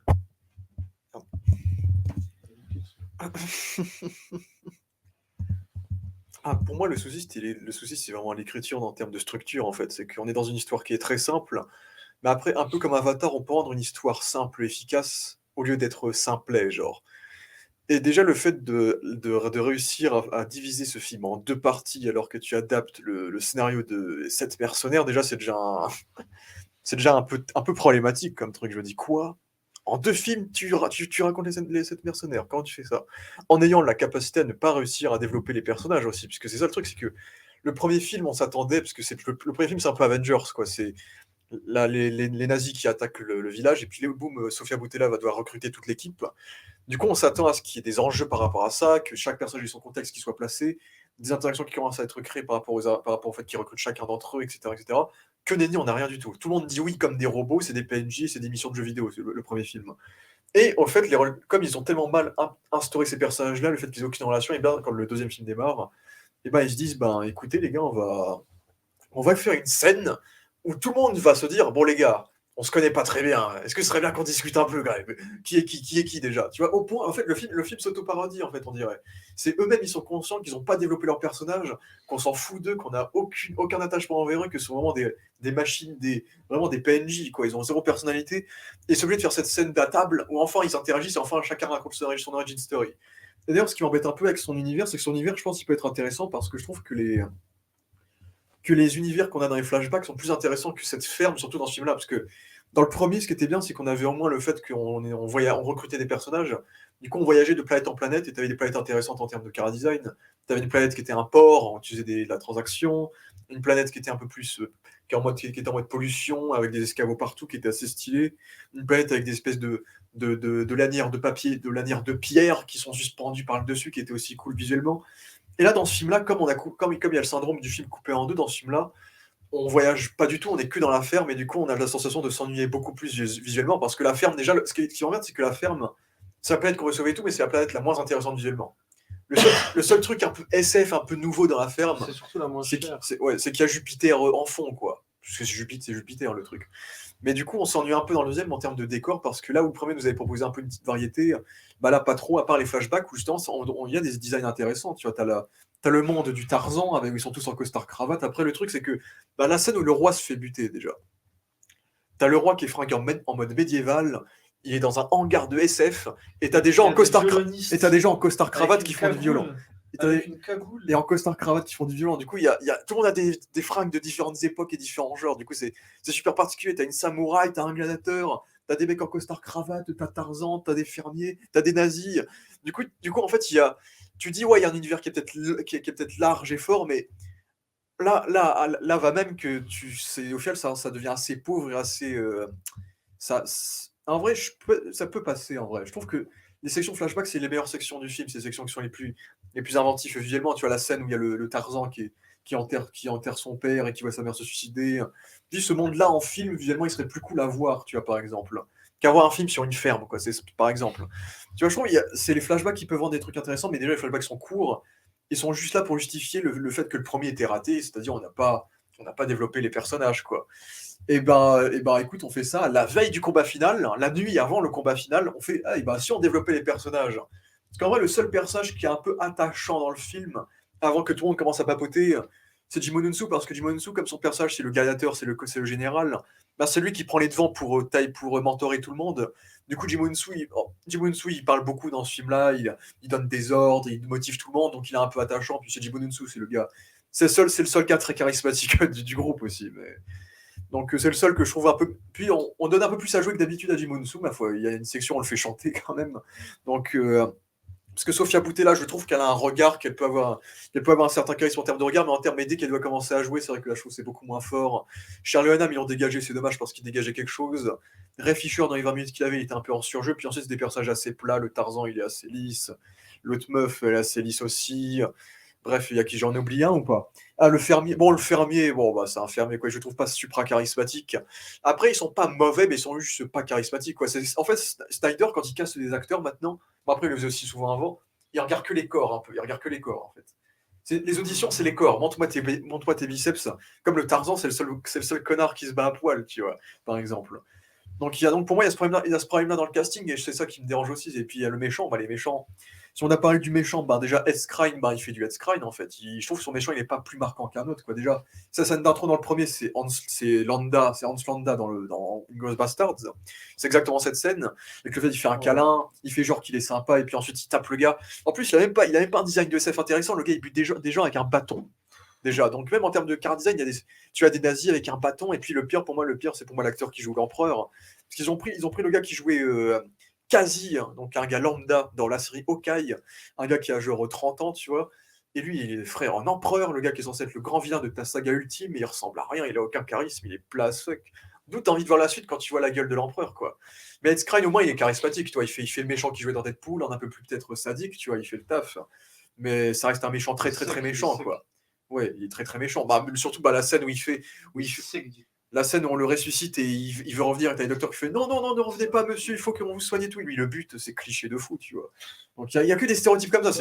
Pour moi, le souci, c'est vraiment l'écriture en termes de structure, en fait. C'est qu'on est dans une histoire qui est très simple, mais après, un peu comme Avatar, on peut rendre une histoire simple et efficace au lieu d'être simplet, genre. Et déjà, le fait de réussir à diviser ce film en 2 parties, alors que tu adaptes le scénario de 7 mercenaires, déjà, c'est déjà un peu problématique comme truc. Je me dis: «Quoi? En 2 films, tu racontes les 7 mercenaires? Comment tu fais ça?» En ayant la capacité à ne pas réussir à développer les personnages aussi, puisque c'est ça le truc, c'est que le premier film, on s'attendait parce que c'est le 1er film, c'est un peu Avengers, quoi. C'est là, les nazis qui attaquent le village et puis boum, Sofia Boutella va devoir recruter toute l'équipe. Du coup, on s'attend à ce qu'il y ait des enjeux par rapport à ça, que chaque personnage ait son contexte qui soit placé, des interactions qui commencent à être créées par rapport au fait qu'ils recrutent chacun d'entre eux, etc., etc. Que nenni, on n'a rien du tout. Tout le monde dit oui comme des robots, c'est des PNJ, c'est des missions de jeux vidéo, c'est le premier film. Et au fait, comme ils ont tellement mal instauré ces personnages-là, le fait qu'ils aient aucune relation, et bien quand le deuxième film démarre, et ben ils se disent, ben écoutez les gars, on va faire une scène où tout le monde va se dire: «Bon les gars, on se connaît pas très bien, est-ce que ce serait bien qu'on discute un peu quand même? Qui est qui? Qui est qui déjà?» Tu vois? Au point en fait, le film s'auto-parodie, en fait, on dirait. C'est eux-mêmes, ils sont conscients qu'ils ont pas développé leurs personnages, qu'on s'en fout d'eux, qu'on a aucun attachement envers eux, que ce sont vraiment des machines, vraiment des PNJ, quoi. Ils ont zéro personnalité et ils sont obligés de faire cette scène d'à table où enfin ils interagissent et enfin chacun raconte son origin story. Et d'ailleurs, ce qui m'embête un peu avec son univers, c'est que son univers, je pense, il peut être intéressant parce que je trouve que les univers qu'on a dans les flashbacks sont plus intéressants que cette ferme, surtout dans ce film-là. Parce que dans le premier, ce qui était bien, c'est qu'on avait au moins le fait on recrutait des personnages. Du coup, on voyageait de planète en planète et tu avais des planètes intéressantes en termes de chara design. Tu avais une planète qui était un port, où tu faisais de la transaction. Une planète qui était un peu plus. Qui était en mode pollution, avec des escabeaux partout, qui était assez stylé. Une planète avec des espèces de lanières de papier, de lanières de pierre qui sont suspendues par le dessus, qui était aussi cool visuellement. Et là, dans ce film-là, comme il y a le syndrome du film coupé en deux dans ce film-là, on voyage pas du tout, on est que dans la ferme et du coup, on a la sensation de s'ennuyer beaucoup plus visuellement parce que la ferme, déjà, ce qui m'emmerde, c'est que la ferme, c'est la planète qu'on veut sauver et tout, mais c'est la planète la moins intéressante visuellement. Le seul truc un peu SF, un peu nouveau dans la ferme, C'est surtout la moins c'est chère. qu'il y a Jupiter en fond, quoi. Parce que c'est Jupiter, le truc. Mais du coup, on s'ennuie un peu dans le deuxième en termes de décor, parce que là où le premier nous avait proposé un peu une petite variété, bah là, pas trop, à part les flashbacks où justement, il y a des designs intéressants. Tu vois, t'as le monde du Tarzan, avec, où ils sont tous en costard-cravate. Après, le truc, c'est que bah, la scène où le roi se fait buter, déjà. T'as le roi qui est fringué en mode médiéval, il est dans un hangar de SF, et t'as des gens en costard-cravate qui font du violon. Et en costard-cravate qui font du violon. Du coup, tout le monde a des fringues de différentes époques et différents genres. Du coup, c'est super particulier. T'as une samouraï, t'as un gladiateur, t'as des mecs en costard-cravate, t'as Tarzan, t'as des fermiers, t'as des nazis. Du coup en fait, tu dis, ouais, il y a un univers qui est peut-être large et fort, mais là va même que au final, ça devient assez pauvre et assez. En vrai, ça peut passer en vrai. Je trouve que les sections flashback, c'est les meilleures sections du film, c'est les sections qui sont les plus inventives visuellement. Tu vois la scène où il y a le Tarzan qui enterre son père et qui voit sa mère se suicider. Je dis, ce monde-là en film, visuellement, il serait plus cool à voir, tu vois, par exemple, qu'avoir un film sur une ferme, quoi. C'est par exemple. Tu vois, je trouve c'est les flashbacks qui peuvent rendre des trucs intéressants, mais déjà les flashbacks sont courts. Ils sont juste là pour justifier le fait que le premier était raté, c'est-à-dire on n'a pas développé les personnages, quoi. Et ben, écoute, on fait ça la veille du combat final, la nuit avant le combat final, on fait, ah, et ben, si on développait les personnages. Parce qu'en vrai, le seul personnage qui est un peu attachant dans le film, avant que tout le monde commence à papoter, c'est Jimonunsu, parce que Jimonunsu, comme son personnage, c'est le gladiateur, c'est le général, bah, c'est lui qui prend les devants pour mentorer tout le monde. Du coup, Jim Moon-soo, il parle beaucoup dans ce film-là, il donne des ordres, il motive tout le monde, donc il est un peu attachant. Puis c'est Jim Moon-soo, c'est le gars. C'est le seul gars très charismatique du groupe aussi. Donc c'est le seul que je trouve un peu. Puis on donne un peu plus à jouer que d'habitude à Jim Moon-soo, ma foi. Il y a une section, on le fait chanter quand même. Donc parce que Sofia Boutella, je trouve qu'elle a un regard, qu'elle peut avoir un certain charisme en termes de regard, mais en termes dès qu'elle doit commencer à jouer, c'est vrai que la chose c'est beaucoup moins fort. Charlie Hunnam, ils l'ont dégagé, c'est dommage parce qu'il dégageait quelque chose. Ray Fisher, dans les 20 minutes qu'il avait, il était un peu en surjeu. Puis ensuite, c'est des personnages assez plats. Le Tarzan, il est assez lisse. L'autre meuf, elle est assez lisse aussi. Bref, il y a qui j'en ai oublié un ou pas? Ah, le fermier, bon, bah, c'est un fermier, quoi. Je le trouve pas supra charismatique. Après, ils sont pas mauvais, mais ils sont juste pas charismatiques, quoi. En fait, Snyder, quand il casse des acteurs maintenant, bon, après, il le faisait aussi souvent avant, il regarde que les corps, un peu. Il regarde que les corps, en fait. Les auditions, c'est les corps. Montre-moi tes biceps. Comme le Tarzan, c'est le seul connard qui se bat à poil, tu vois, par exemple. Donc pour moi, il y a ce problème-là dans le casting, et c'est ça qui me dérange aussi. Et puis il y a le méchant, bah, les méchants. Si on a parlé du méchant, bah, déjà Ed bah, il fait du Ed en fait. Je trouve que son méchant, il est pas plus marquant qu'un autre, quoi. Déjà, sa scène d'intro dans le premier, c'est Hans Landa dans Inglourious Bastards. C'est exactement cette scène. Avec le fait, il fait un câlin, il fait genre qu'il est sympa, et puis ensuite il tape le gars. En plus, il a même pas un design de SF intéressant. Le gars, il bute des gens avec un bâton. Déjà, donc même en termes de car design, tu as des nazis avec un bâton, et puis le pire, c'est pour moi l'acteur qui joue l'empereur. Parce ils ont pris le gars qui jouait Kazi, hein, donc un gars lambda dans la série Hawkeye, un gars qui a genre 30 ans, tu vois. Et lui, il est frère en empereur, le gars qui est censé être le grand vilain de ta saga ultime, mais il ressemble à rien, il a aucun charisme, il est plat sec. D'où t'as envie de voir la suite quand tu vois la gueule de l'empereur, quoi. Mais Ed Skrein, au moins, il est charismatique, tu vois. Il fait le méchant qui jouait dans Deadpool, un peu plus peut-être sadique, tu vois, il fait le taf. Mais ça reste un méchant très, très, très méchant, quoi. Ouais, il est très très méchant. Bah, surtout bah, la scène la scène où on le ressuscite et il veut revenir et t'as le docteur qui fait non, non, non, ne revenez pas, monsieur, il faut qu'on vous soigne et tout. Et lui, le but, c'est cliché de fou, tu vois. Donc il y a que des stéréotypes comme ça.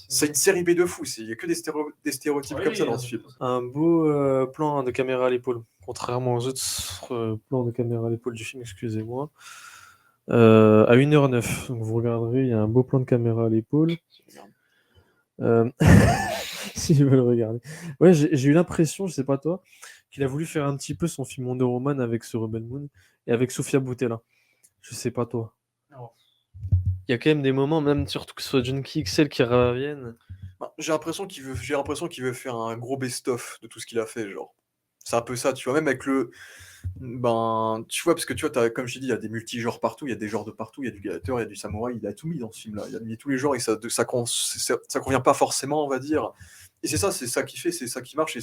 C'est une série B de fou. Il y a que des stéréotypes comme ça dans ce film. Un beau plan de caméra à l'épaule, contrairement aux autres plans de caméra à l'épaule du film, excusez-moi. À 1h09, donc vous regarderez, il y a un beau plan de caméra à l'épaule. Si je veux le regarder. Ouais, j'ai eu l'impression, je sais pas toi, qu'il a voulu faire un petit peu son film Wonder Woman avec ce Rebel Moon et avec Sofia Boutella. Je sais pas toi. Non. Il y a quand même des moments, même surtout que ce soit Junkie XL qui revienne. Bah, j'ai l'impression qu'il veut faire un gros best-of de tout ce qu'il a fait, genre. C'est un peu ça, tu vois, même avec ben, tu vois, parce que tu vois, comme je t'ai dit, il y a des multi-genres partout, il y a des genres de partout, il y a du gladiateur, il y a du samouraï, il a tout mis dans ce film-là. Il a mis tous les genres et ça convient pas forcément, on va dire. Et c'est ça qui fait, c'est ça qui marche,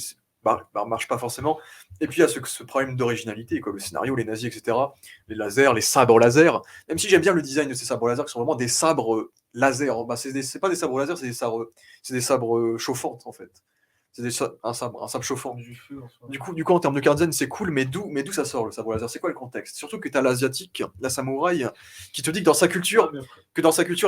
marche pas forcément. Et puis il y a ce problème d'originalité, comme le scénario, les nazis, etc. Les lasers, les sabres laser. Même si j'aime bien le design de ces sabres laser, qui sont vraiment des sabres laser. Bah, c'est pas des sabres laser, c'est des sabres chauffantes, en fait. Un sabre chauffant. Du coup, en termes de card design, c'est cool, mais d'où ça sort le sabre laser? C'est quoi le contexte? Surtout que t'as l'asiatique, la samouraï, qui te dit que dans sa culture,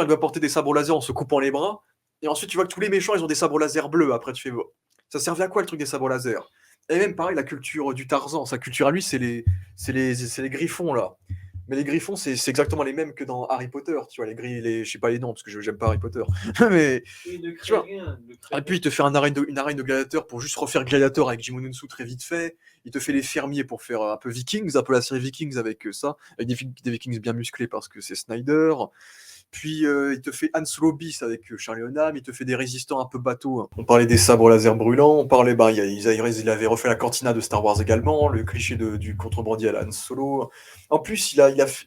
elle doit porter des sabres laser en se coupant les bras. Et ensuite, tu vois que tous les méchants, ils ont des sabres laser bleus. Après, tu fais, bon, ça servait à quoi le truc des sabres laser? Et même pareil, la culture du Tarzan, sa culture à lui, c'est les griffons là. Mais les griffons, c'est exactement les mêmes que dans Harry Potter, tu vois, je sais pas les noms parce que j'aime pas Harry Potter. Mais tu vois. Et puis il te fait une arène de gladiateurs pour juste refaire gladiateur avec Jim Moon-soo très vite fait. Il te fait les fermiers pour faire un peu Vikings, un peu la série Vikings avec ça, avec des Vikings bien musclés parce que c'est Snyder. Puis il te fait Han Solo bis avec Charlie Hunnam, il te fait des résistants un peu bateaux. On parlait des sabres laser brûlants, on parlait, il avait refait la cantina de Star Wars également, le cliché du contrebandier à la Han Solo. En plus,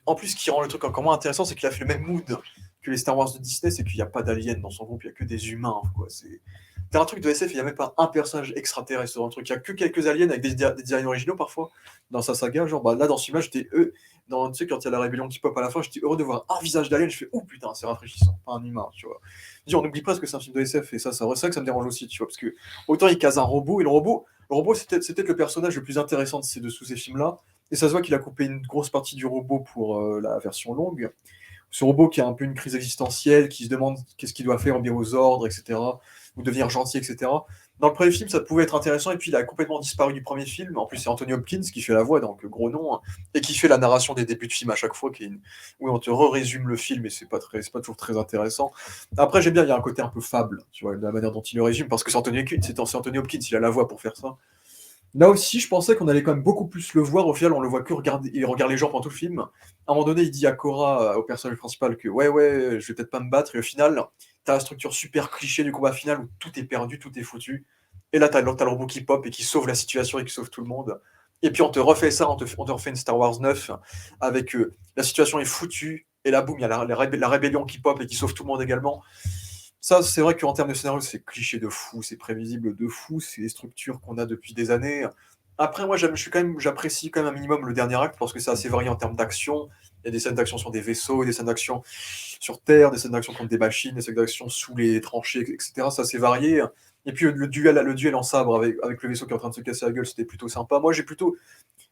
en plus, ce qui rend le truc encore moins intéressant, c'est qu'il a fait le même mood que les Star Wars de Disney, c'est qu'il n'y a pas d'aliens dans son groupe, il n'y a que des humains, quoi. C'est un truc de SF, il n'y a même pas un personnage extraterrestre dans le truc. Il n'y a que quelques aliens avec des designs originaux parfois dans sa saga. Genre, bah, là, dans ce film-là, j'étais tu sais, quand il y a la rébellion qui pop à la fin, j'étais heureux de voir un visage d'alien. Je fais, oh putain, c'est rafraîchissant, pas un humain, tu vois. On n'oublie pas que c'est un film de SF et ça, c'est vrai que ça me dérange aussi, tu vois, parce que autant il case un robot et le robot c'est peut-être le personnage le plus intéressant de tous ces films-là. Et ça se voit qu'il a coupé une grosse partie du robot pour la version longue. Ce robot qui a un peu une crise existentielle, qui se demande qu'est-ce qu'il doit faire, obéir aux ordres, etc., ou devenir gentil, etc. Dans le premier film, ça pouvait être intéressant, et puis il a complètement disparu du premier film. En plus, c'est Anthony Hopkins qui fait la voix, donc gros nom, hein, et qui fait la narration des débuts de film à chaque fois, où on te résume le film, et c'est pas toujours très intéressant. Après, j'aime bien, il y a un côté un peu fable, tu vois, de la manière dont il le résume, parce que c'est Anthony Hopkins, il a la voix pour faire ça. Là aussi, je pensais qu'on allait quand même beaucoup plus le voir. Au final, on le voit que regarder il regarde les gens pendant tout le film. À un moment donné, il dit à Korra, au personnage principal que: «Ouais, ouais, je vais peut-être pas me battre» et au final, tu as la structure super cliché du combat final où tout est perdu, tout est foutu et là, tu as le robot qui pop et qui sauve la situation et qui sauve tout le monde et puis on te refait ça, on te refait une Star Wars 9 avec, la situation est foutue et là, boum, il y a la rébellion qui pop et qui sauve tout le monde également. Ça, c'est vrai qu'en termes de scénario, c'est cliché de fou, c'est prévisible de fou, c'est des structures qu'on a depuis des années. Après, moi, j'apprécie quand même un minimum le dernier acte parce que c'est assez varié en termes d'action. Il y a des scènes d'action sur des vaisseaux, des scènes d'action sur Terre, des scènes d'action contre des machines, des scènes d'action sous les tranchées, etc. C'est assez varié. Et puis le duel en sabre avec le vaisseau qui est en train de se casser la gueule, c'était plutôt sympa. Moi,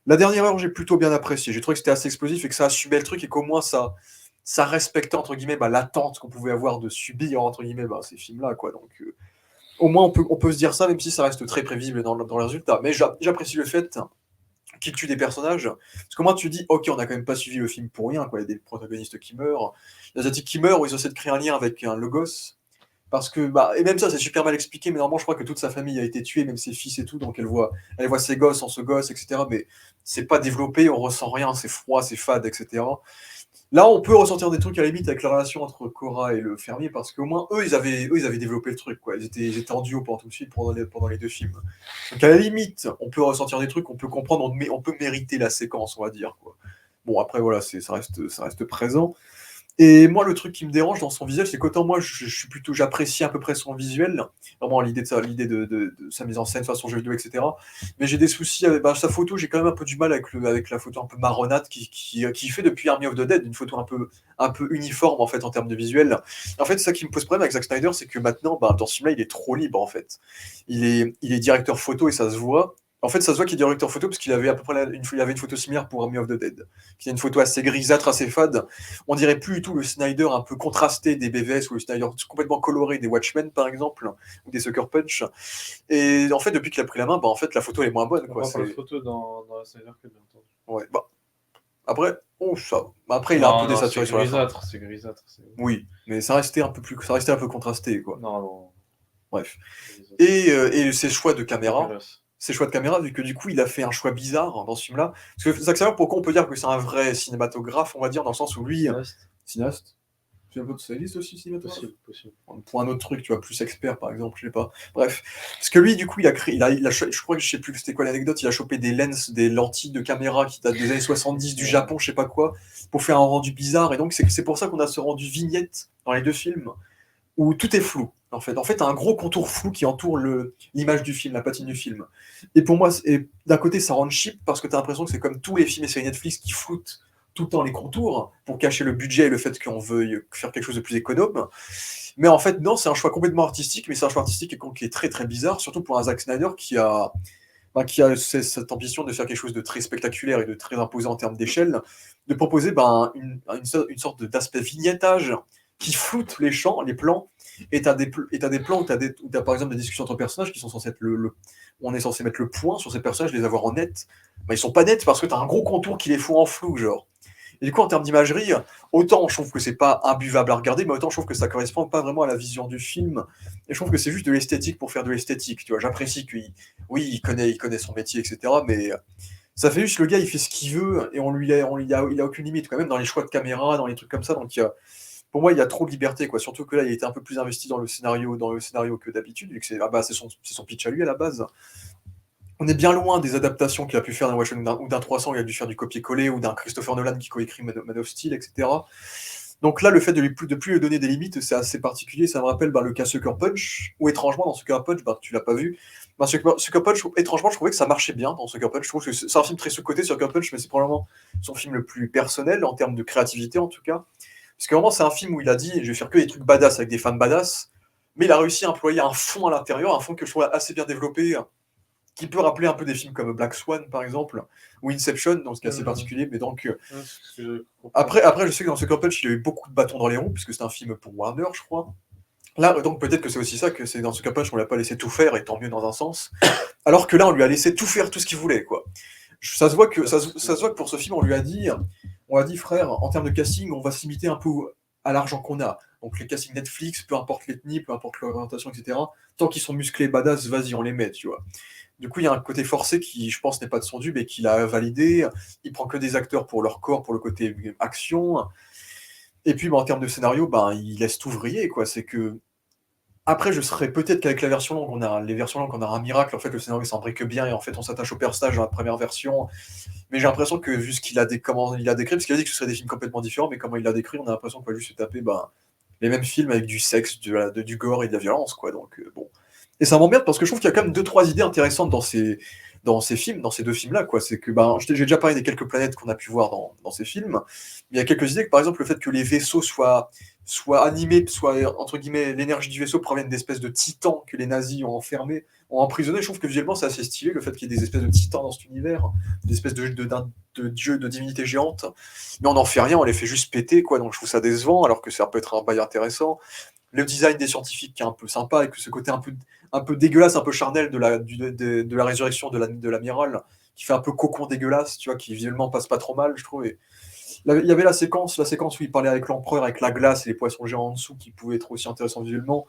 la dernière heure, j'ai plutôt bien apprécié. J'ai trouvé que c'était assez explosif et que ça assumait le truc et qu'au moins ça respectait entre guillemets l'attente qu'on pouvait avoir de subir entre guillemets ces films-là, quoi. Donc au moins on peut se dire ça, même si ça reste très prévisible dans le résultat. Mais j'apprécie le fait qu'il tue des personnages, parce que moi tu dis ok, on a quand même pas suivi le film pour rien, quoi. Il y a des protagonistes qui meurent, il y a des qui meurent où ils essaient de créer un lien avec un Logos. Parce que, et même ça, c'est super mal expliqué, mais normalement, je crois que toute sa famille a été tuée, même ses fils et tout, donc elle voit ses gosses en ce gosse, etc. Mais c'est pas développé, on ressent rien, c'est froid, c'est fade, etc. Là, on peut ressentir des trucs à la limite avec la relation entre Korra et le fermier, parce qu'au moins, eux, ils avaient développé le truc, quoi. Ils étaient en duo pendant tout de suite, pendant les deux films. Donc à la limite, on peut ressentir des trucs, on peut comprendre, on peut mériter la séquence, on va dire, quoi. Bon, après, voilà, ça reste présent. Et moi, le truc qui me dérange dans son visuel, c'est qu'autant moi, j'apprécie à peu près son visuel, vraiment l'idée de sa mise en scène, façon jeu vidéo, etc. Mais j'ai des soucis avec sa photo, j'ai quand même un peu du mal avec la photo un peu marronate qui fait depuis Army of the Dead, une photo un peu uniforme en fait en termes de visuel. En fait, c'est ça qui me pose problème avec Zack Snyder, c'est que maintenant, dans ce film-là, il est trop libre en fait. Il est directeur photo et ça se voit. En fait, ça se voit qu'il est directeur photo parce qu'il avait à peu près il avait une photo similaire pour Army of the Dead, qui est une photo assez grisâtre, assez fade. On dirait plus du tout le Snyder un peu contrasté des BVS ou le Snyder complètement coloré des Watchmen par exemple ou des Sucker Punch. Et en fait, depuis qu'il a pris la main, en fait, la photo elle est moins bonne. On Quoi. parle pas de photo dans la Snyder Cut, bien entendu. Ouais, après, ça. Après, il a un peu Non, non, désaturé sur la fin. c'est grisâtre. Oui, mais ça restait un peu contrasté, quoi. Non, non, Bref. grisâtre. Et ses choix de caméra, Dégueulasse. vu que du coup, il a fait un choix bizarre dans ce film-là. Parce que Zack Snyder, pourquoi on peut dire que c'est un vrai cinématographe, on va dire, dans le sens où lui, Cinéaste. cinéaste, tu es un peu de sa liste aussi, cinématographe? Possible. Pour un autre truc, tu vois, plus expert, par exemple, je sais pas. Bref. Parce que lui, du coup, je crois que je sais plus c'était quoi l'anecdote, il a chopé des lentilles de caméra qui datent des années 70 du Japon, je sais pas quoi, pour faire un rendu bizarre. Et donc, c'est pour ça qu'on a ce rendu vignette dans les deux films, où tout est flou, en fait. En fait, t'as un gros contour flou qui entoure l'image du film, la patine du film. Et pour moi, d'un côté, ça rend cheap, parce que t'as l'impression que c'est comme tous les films et séries Netflix qui floutent tout le temps les contours, pour cacher le budget et le fait qu'on veuille faire quelque chose de plus économe. Mais en fait, non, c'est un choix complètement artistique, mais c'est un choix artistique qui est très très bizarre, surtout pour un Zack Snyder qui a cette ambition de faire quelque chose de très spectaculaire et de très imposant en termes d'échelle, de proposer une sorte d'aspect vignettage qui floute les champs, les plans, et t'as des plans où t'as par exemple des discussions entre personnages qui sont censés être où on est censé mettre le point sur ces personnages, les avoir en net, ils sont pas nets parce que t'as un gros contour qui les fout en flou, genre. Et du coup, en termes d'imagerie, autant je trouve que c'est pas imbuvable à regarder, mais autant je trouve que ça correspond pas vraiment à la vision du film. Et je trouve que c'est juste de l'esthétique pour faire de l'esthétique. Tu vois, j'apprécie qu'il, oui, il connaît son métier, etc. Mais ça fait juste le gars, il fait ce qu'il veut et il a aucune limite. Quand même dans les choix de caméra, dans les trucs comme ça. Donc pour moi, il y a trop de liberté, quoi. Surtout que là, il était un peu plus investi dans le scénario que d'habitude, vu que c'est son pitch à lui à la base. On est bien loin des adaptations qu'il a pu faire d'un Watchmen ou d'un 300, il a dû faire du copier-coller, ou d'un Christopher Nolan qui coécrit Man of Steel, etc. Donc là, le fait de plus lui donner des limites, c'est assez particulier. Ça me rappelle le cas Sucker Punch, où étrangement, dans Sucker Punch, tu l'as pas vu. Sucker Punch, étrangement, je trouvais que ça marchait bien dans Sucker Punch. Je trouve que c'est un film très sous-coté, Sucker Punch, mais c'est probablement son film le plus personnel, en termes de créativité en tout cas. Parce que vraiment, c'est un film où il a dit je vais faire que des trucs badass avec des fans badass, mais il a réussi à employer un fond à l'intérieur, un fond que je trouve assez bien développé, qui peut rappeler un peu des films comme Black Swan par exemple, ou Inception, dans ce qui est assez particulier, mais donc C'est ce que je comprends. après je sais que dans Sucker Punch il y a eu beaucoup de bâtons dans les roues, puisque c'est un film pour Warner, je crois. Là, donc peut-être que c'est aussi ça, que c'est dans Sucker Punch on l'a pas laissé tout faire, et tant mieux dans un sens, alors que là on lui a laissé tout faire, tout ce qu'il voulait, quoi. Ça se voit que pour ce film on lui a dit frère, en termes de casting, on va se limiter un peu à l'argent qu'on a. Donc les castings Netflix, peu importe l'ethnie, peu importe l'orientation, etc. Tant qu'ils sont musclés, badass, vas-y, on les met, tu vois. Du coup, il y a un côté forcé qui, je pense, n'est pas de son dû, mais qu'il a validé. Il prend que des acteurs pour leur corps, pour le côté action. Et puis, bah, en termes de scénario, ben, il laisse tout vriller, quoi. C'est que après, je serais peut-être qu'avec la version longue, les versions longues, on a un miracle. En fait, le scénario s'imbrique bien et en fait, on s'attache au personnage dans la première version. Mais j'ai l'impression que vu ce qu'il a, comment il a décrit, parce qu'il a dit que ce serait des films complètement différents, mais comment il l'a décrit, on a l'impression qu'on va juste se taper ben, les mêmes films avec du sexe, du gore et de la violence, quoi. Donc, bon. Et ça m'emmerde parce que je trouve qu'il y a quand même deux, trois idées intéressantes dans ces films, dans ces deux films-là, quoi. C'est que, ben, j'ai déjà parlé des quelques planètes qu'on a pu voir dans ces films, mais il y a quelques idées, que, par exemple, le fait que les vaisseaux soient animés, soit, entre guillemets, l'énergie du vaisseau provienne d'espèces de titans que les nazis ont enfermés, ont emprisonnés. Je trouve que visuellement, c'est assez stylé, le fait qu'il y ait des espèces de titans dans cet univers, des espèces de dieux, de divinités géantes. Mais on n'en fait rien, on les fait juste péter, quoi. Donc je trouve ça décevant, alors que ça peut être un bail intéressant. Le design des scientifiques qui est un peu sympa, avec ce côté un peu dégueulasse, un peu charnel de la résurrection de l'amiral, qui fait un peu cocon dégueulasse, tu vois, qui visuellement passe pas trop mal, je trouve. Et il y avait la séquence où il parlait avec l'empereur, avec la glace et les poissons géants en dessous, qui pouvaient être aussi intéressants visuellement.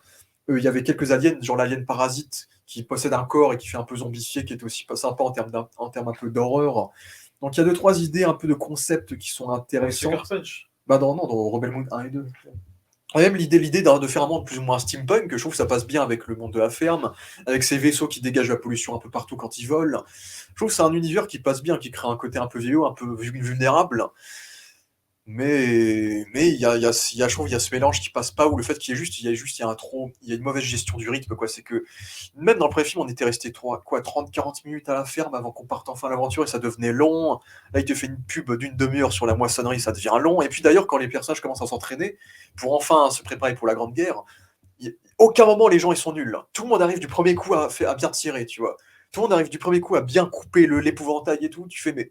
Il y avait quelques aliens, genre l'alien parasite, qui possède un corps et qui fait un peu zombifié, qui était aussi pas sympa en termes un peu d'horreur. Donc il y a deux, trois idées, un peu de concepts qui sont intéressants. Bah non, dans Rebel Moon 1 et 2. Et même l'idée de faire un monde plus ou moins steampunk, que je trouve que ça passe bien avec le monde de la ferme, avec ces vaisseaux qui dégagent la pollution un peu partout quand ils volent. Je trouve que c'est un univers qui passe bien, qui crée un côté un peu vieillot, un peu vulnérable. Mais je trouve, il y a ce mélange qui passe pas, ou le fait qu'il y ait juste, il y a une mauvaise gestion du rythme, quoi. C'est que, même dans le pré-film, on était resté 30-40 minutes à la ferme avant qu'on parte enfin à l'aventure et ça devenait long. Là, il te fait une pub d'une demi-heure sur la moissonnerie, ça devient long. Et puis d'ailleurs, quand les personnages commencent à s'entraîner pour enfin se préparer pour la Grande Guerre, aucun moment les gens ils sont nuls. Tout le monde arrive du premier coup à bien tirer, tu vois. Tout le monde arrive du premier coup à bien couper l'épouvantail et tout. Tu fais, mais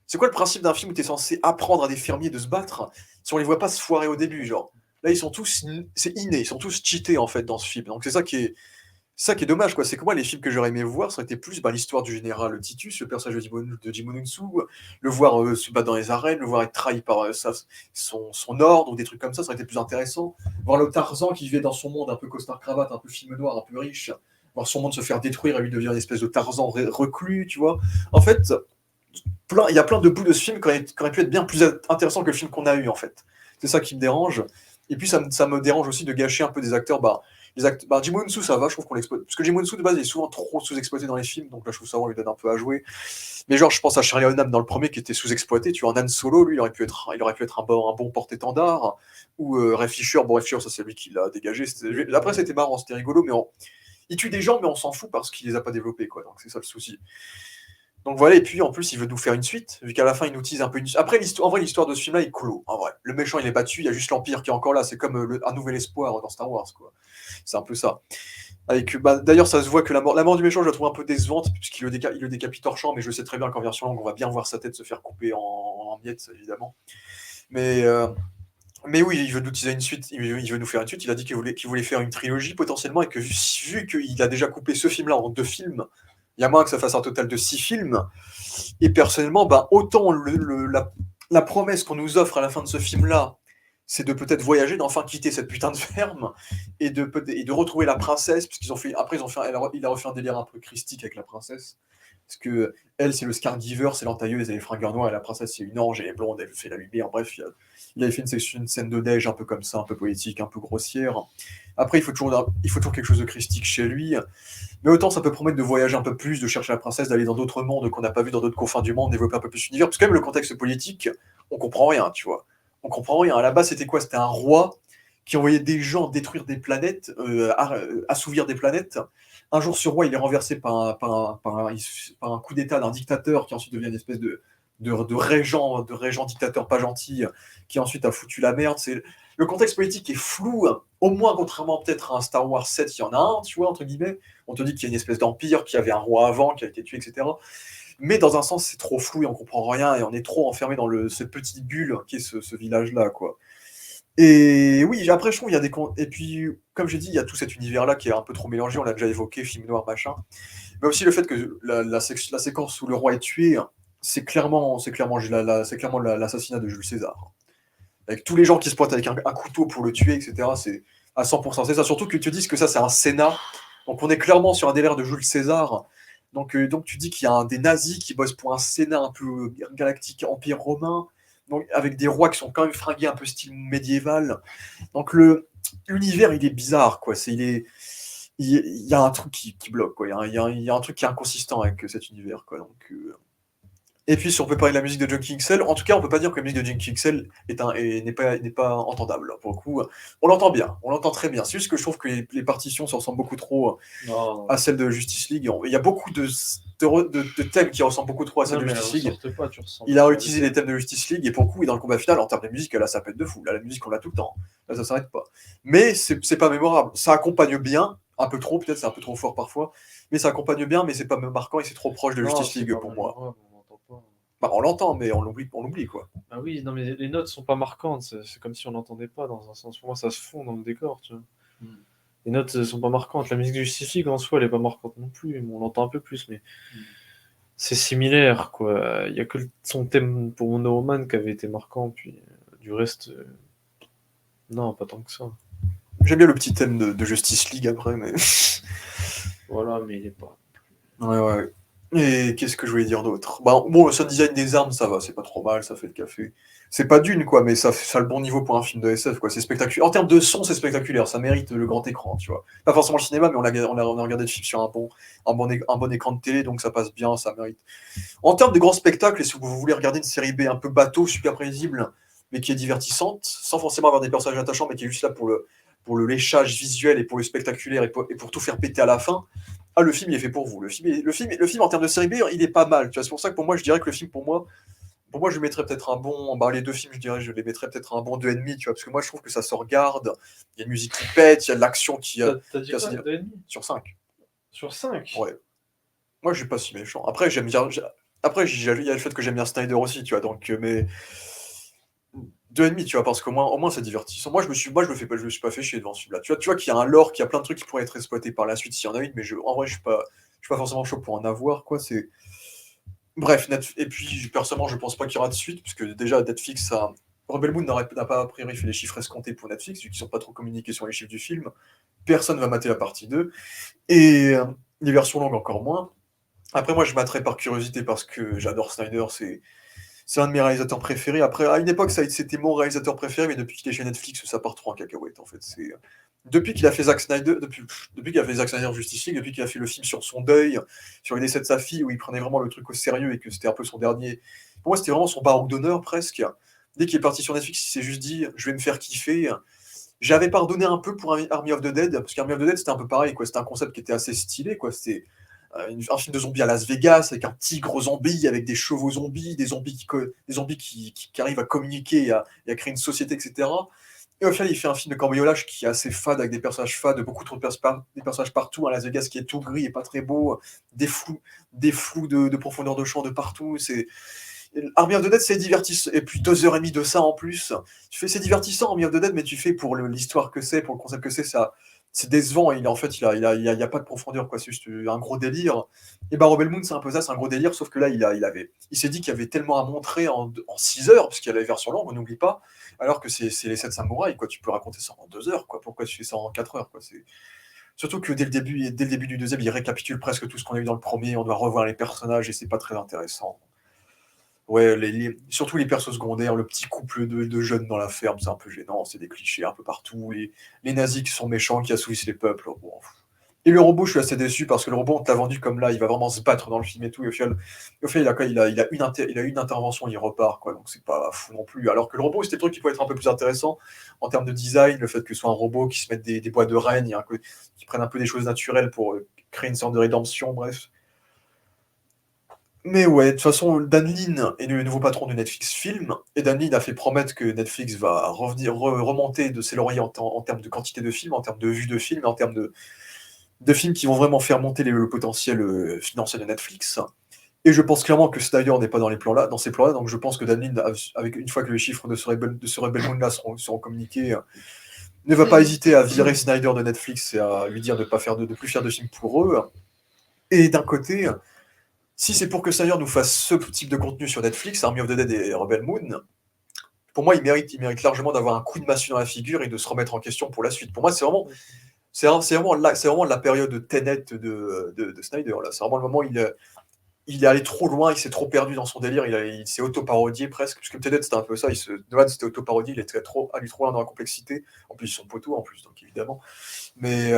c'est quoi le principe d'un film où tu es censé apprendre à des fermiers de se battre si on les voit pas se foirer au début, genre? Là, ils sont tous, c'est inné, ils sont tous cheatés en fait dans ce film. Donc c'est ça qui est dommage, quoi. C'est que moi, les films que j'aurais aimé voir, ça aurait été plus ben, l'histoire du général Titus, le personnage de Jimon Unsu, le voir se battre dans les arènes, le voir être trahi par son ordre ou des trucs comme ça aurait été plus intéressant. Voir le Tarzan qui vivait dans son monde un peu costard-cravate, un peu film noir, un peu riche, voir son monde se faire détruire et lui devenir une espèce de Tarzan reclus, tu vois. En fait, il y a plein de bouts de ce film qui auraient pu être bien plus intéressants que le film qu'on a eu, en fait. C'est ça qui me dérange. Et puis, ça me dérange aussi de gâcher un peu des acteurs. Jimon Unsu, ça va, je trouve qu'on l'exploite. Parce que Jimon Unsu, de base, il est souvent trop sous-exploité dans les films, donc là, je trouve ça, on lui donne un peu à jouer. Mais genre, je pense à Charlie Hunnam dans le premier qui était sous-exploité. Tu vois, un Han Solo, lui, il aurait pu être un bon porte-étendard. Ou Ray Fisher, bon, Ray Fisher, ça, c'est lui qui l'a dégagé. Après, c'était marrant, c'était rigolo, mais il tue des gens, mais on s'en fout parce qu'il les a pas développés, quoi. Donc, c'est ça le souci. Donc voilà, et puis en plus, il veut nous faire une suite, vu qu'à la fin, il nous tease un peu une. Après, en vrai, l'histoire de ce film-là est clos. En vrai, le méchant, il est battu, il y a juste l'Empire qui est encore là. C'est comme un nouvel espoir dans Star Wars, quoi. C'est un peu ça. D'ailleurs, ça se voit que la mort du méchant, je la trouve un peu décevante, puisqu'il il le décapite hors champ, mais je sais très bien qu'en version longue, on va bien voir sa tête se faire couper en miettes, évidemment. Mais, euh, mais oui, il veut nous teaser une suite, il veut nous faire une suite. Il a dit qu'il voulait faire une trilogie potentiellement, et que vu qu'il a déjà coupé ce film-là en 2 films, il y a moyen que ça fasse un total de 6 films. Et personnellement, ben, autant la promesse qu'on nous offre à la fin de ce film-là, c'est de peut-être voyager, d'enfin quitter cette putain de ferme et de retrouver la princesse, parce qu'ils ont fait, après il a refait un délire un peu christique avec la princesse, parce que elle c'est le Scargiver, c'est l'entailleuse, elle est fringueur noire, et la princesse c'est une ange, elle est blonde, elle fait la lumière, bref, il avait fait une scène de neige un peu comme ça, un peu poétique, un peu grossière. Après, il faut toujours quelque chose de christique chez lui. Mais autant ça peut promettre de voyager un peu plus, de chercher la princesse, d'aller dans d'autres mondes qu'on n'a pas vu dans d'autres confins du monde, développer un peu plus l'univers. Parce que même le contexte politique, on comprend rien, tu vois. On comprend rien. À la base, c'était quoi? C'était un roi qui envoyait des gens détruire des planètes, assouvir des planètes. Un jour, ce roi, il est renversé par un coup d'état d'un dictateur qui ensuite devient une espèce de régent dictateur pas gentil, qui ensuite a foutu la merde. Le contexte politique est flou, hein. Au moins, contrairement peut-être à un Star Wars 7, il y en a un, tu vois, entre guillemets. On te dit qu'il y a une espèce d'empire, qu'il y avait un roi avant, qui a été tué, etc. Mais dans un sens, c'est trop flou et on comprend rien et on est trop enfermé dans cette petite bulle qui est ce village-là, quoi. Et oui, après, je trouve, il y a et puis, comme j'ai dit, il y a tout cet univers-là qui est un peu trop mélangé, on l'a déjà évoqué, film noir, machin. Mais aussi le fait que la séquence où le roi est tué, c'est clairement l'assassinat de Jules César. Avec tous les gens qui se pointent avec un couteau pour le tuer, etc. C'est à 100%. C'est ça, surtout que tu te dises que ça, c'est un Sénat. Donc on est clairement sur un délire de Jules César. Donc tu dis qu'il y a des nazis qui bossent pour un Sénat un peu galactique, Empire romain, donc avec des rois qui sont quand même fringués un peu style médiéval. Donc l'univers, il est bizarre, quoi. Il y a un truc qui bloque, quoi. Il y a un truc qui est inconsistant avec cet univers, quoi. Et puis, si on peut parler de la musique de Junkie XL, en tout cas, on peut pas dire que la musique de Junkie XL n'est pas entendable. Pour le coup, on l'entend bien, on l'entend très bien. C'est juste que je trouve que les partitions se ressemblent beaucoup trop Non, à celles de Justice League. Il y a beaucoup de thèmes qui ressemblent beaucoup trop à celles non de mais elles Justice League. ressortent pas, tu ressens Il a pas réutilisé les les thèmes de Justice League, et pour le coup, et dans le combat final, en termes de musique, là, ça pète de fou. Là, la musique, on l'a tout le temps. Là, ça s'arrête pas. Mais c'est pas mémorable. Ça accompagne bien, un peu trop, peut-être c'est un peu trop fort parfois, mais ça accompagne bien, mais c'est pas marquant et c'est trop proche de Non, Justice c'est League pas pour moi. mémorable, on n'entend pas. Bah, on l'entend, mais on l'oublie, quoi. Ah oui, non mais les notes sont pas marquantes, c'est comme si on n'entendait pas dans un sens. Pour moi, ça se fond dans le décor, tu vois. Mm. Les notes sont pas marquantes. La musique du Justice League en soi, elle est pas marquante non plus, mais on l'entend un peu plus, mais c'est similaire, quoi. Il y a que son thème pour Wonder Woman qui avait été marquant, puis du reste, non, pas tant que ça. J'aime bien le petit thème de Justice League après, mais. Voilà, mais il est pas. Ouais, ouais. Et qu'est-ce que je voulais dire d'autre? Bah, bon, le sound design des armes, ça va, c'est pas trop mal, ça fait le café. C'est pas Dune, quoi, mais ça a le bon niveau pour un film de SF, quoi. C'est spectaculaire. En termes de son, c'est spectaculaire, ça mérite le grand écran, tu vois. Pas forcément le cinéma, mais on a regardé le film sur un bon écran de télé, donc ça passe bien, ça mérite. En termes de grand spectacle, et si vous voulez regarder une série B un peu bateau, super prévisible, mais qui est divertissante, sans forcément avoir des personnages attachants, mais qui est juste là pour le léchage visuel et pour le spectaculaire et pour tout faire péter à la fin, ah, le film, il est fait pour vous. Le film en termes de série B, il est pas mal. Tu vois, c'est pour ça que pour moi, je dirais que le film, pour moi, je lui mettrais peut-être un bon. Bah, les deux films, je dirais, je les mettrais peut-être un bon 2,5, tu vois, parce que moi, je trouve que ça se regarde. Il y a une musique qui pète, il y a de l'action T'as dit qui a quoi, 2,5 sur 5. sur 5? Ouais. Moi, je suis pas si méchant. Après, j'aime bien. Après, il y a le fait que j'aime bien Snyder aussi, tu vois, donc, mais. 2,5, tu vois, parce au moins c'est divertissant. Moi, je me suis pas fait chier devant celui-là. Tu vois qu'il y a un lore, qu'il y a plein de trucs qui pourraient être exploités par la suite s'il y en a une, mais en vrai, je suis pas forcément chaud pour en avoir, quoi. Bref, et puis personnellement, je pense pas qu'il y aura de suite, puisque déjà Netflix Rebel Moon n'a pas a priori fait les chiffres escomptés pour Netflix, vu qu'ils sont pas trop communiqués sur les chiffres du film. Personne va mater la partie 2. Et les versions longues encore moins. Après, moi, je materai par curiosité parce que j'adore Snyder, c'est un de mes réalisateurs préférés. Après, à une époque, c'était mon réalisateur préféré, mais depuis qu'il est chez Netflix, ça part trop en cacahuète, en fait. Depuis qu'il a fait Zack Snyder, depuis qu'il a fait Zack Snyder Justice League, depuis qu'il a fait le film sur son deuil, sur le décès de sa fille, où il prenait vraiment le truc au sérieux et que c'était un peu son dernier. Pour moi, c'était vraiment son baroque d'honneur, presque. Dès qu'il est parti sur Netflix, il s'est juste dit, je vais me faire kiffer. J'avais pardonné un peu pour Army of the Dead, parce qu'Army of the Dead, c'était un peu pareil, quoi. C'était un concept qui était assez stylé, quoi. C'était un film de zombies à Las Vegas, avec un tigre zombie, avec des chevaux zombies, des zombies qui arrivent à communiquer et à créer une société, etc. Et au final, il fait un film de cambriolage qui est assez fade, avec des personnages fades, beaucoup trop des personnages partout, un Las Vegas qui est tout gris et pas très beau, des flous de profondeur de champ de partout. Army of the Dead, c'est divertissant. Et puis 2h30 de ça en plus. C'est divertissant, Army of the Dead, mais tu fais pour l'histoire que c'est, pour le concept que c'est décevant. Et en fait, il a pas de profondeur, quoi. C'est juste un gros délire. Et bah, Rebel Moon, c'est un peu ça, c'est un gros délire, sauf que là, il s'est dit qu'il y avait tellement à montrer en 6 heures, parce qu'il y a la version longue, on n'oublie pas, alors que c'est les 7 samouraïs, quoi. Tu peux raconter ça en 2 heures, quoi. Pourquoi tu fais ça en 4 heures, quoi. Surtout que dès le début du deuxième, il récapitule presque tout ce qu'on a eu dans le premier, on doit revoir les personnages et c'est pas très intéressant. Ouais, surtout les persos secondaires, le petit couple de jeunes dans la ferme, c'est un peu gênant, c'est des clichés un peu partout. Les nazis qui sont méchants, qui assouvissent les peuples. Bon. Et le robot, je suis assez déçu parce que le robot, on te l'a vendu comme là, il va vraiment se battre dans le film et tout. Et au final il a une intervention, il repart, quoi. Donc c'est pas fou non plus. Alors que le robot, c'était le truc qui pourrait être un peu plus intéressant en termes de design, le fait que ce soit un robot qui se mette des bois de règne, qui prenne un peu des choses naturelles pour créer une sorte de rédemption, bref. Mais ouais, de toute façon, Dan Lin est le nouveau patron de Netflix Film, et Dan Lin a fait promettre que Netflix va remonter de ses lauriers en termes de quantité de films, en termes de vues de films, en termes de films qui vont vraiment faire monter le potentiel financier de Netflix. Et je pense clairement que Snyder n'est pas dans ces plans-là, donc je pense que Dan Lin, une fois que les chiffres de ce Rebel Moon-là seront communiqués, ne va pas hésiter à virer Snyder de Netflix et à lui dire de ne plus faire de films pour eux. Et d'un côté, si c'est pour que Snyder nous fasse ce type de contenu sur Netflix, Army of the Dead et Rebel Moon, pour moi, il mérite largement d'avoir un coup de massue dans la figure et de se remettre en question pour la suite. Pour moi, c'est vraiment. c'est vraiment la période de Tenet de Snyder, là. C'est vraiment le moment où il est allé trop loin, il s'est trop perdu dans son délire, il s'est auto-parodié presque, parce que Tenet, c'était un peu ça, Nolan s'était auto-parodié, il était allé trop loin dans la complexité. En plus, son poteau, en plus, donc évidemment. Mais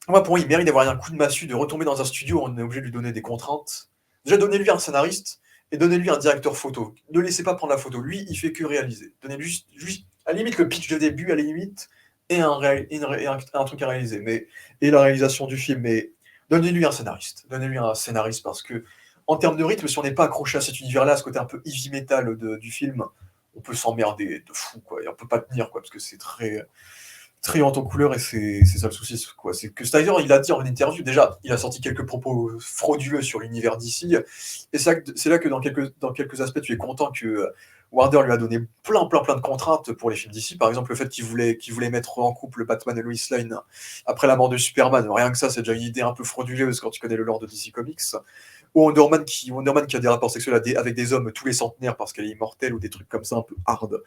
moi, pour moi, il mérite d'avoir un coup de massue, de retomber dans un studio où on est obligé de lui donner des contraintes. Déjà, donnez-lui un scénariste et donnez-lui un directeur photo. Ne laissez pas prendre la photo. Lui, il fait que réaliser. Donnez-lui juste, à la limite, le pitch de début, à la limite, et un truc à réaliser. Et la réalisation du film. Mais donnez-lui un scénariste. Donnez-lui un scénariste parce que, en termes de rythme, si on n'est pas accroché à cet univers-là, à ce côté un peu heavy metal du film, on peut s'emmerder de fou, quoi. Et on peut pas tenir, quoi, parce que c'est très en couleur et c'est ça le souci, quoi. C'est que Snyder, il a dit en interview, déjà, il a sorti quelques propos frauduleux sur l'univers d'ici, et c'est là que dans quelques aspects, tu es content que Warner lui a donné plein de contraintes pour les films d'ici. Par exemple, le fait qu'il voulait mettre en couple Batman et Lois Lane après la mort de Superman. Rien que ça, c'est déjà une idée un peu frauduleuse quand tu connais le lore de DC Comics. Ou Wonder Man qui a des rapports sexuels avec des hommes tous les centenaires parce qu'elle est immortelle ou des trucs comme ça un peu hard.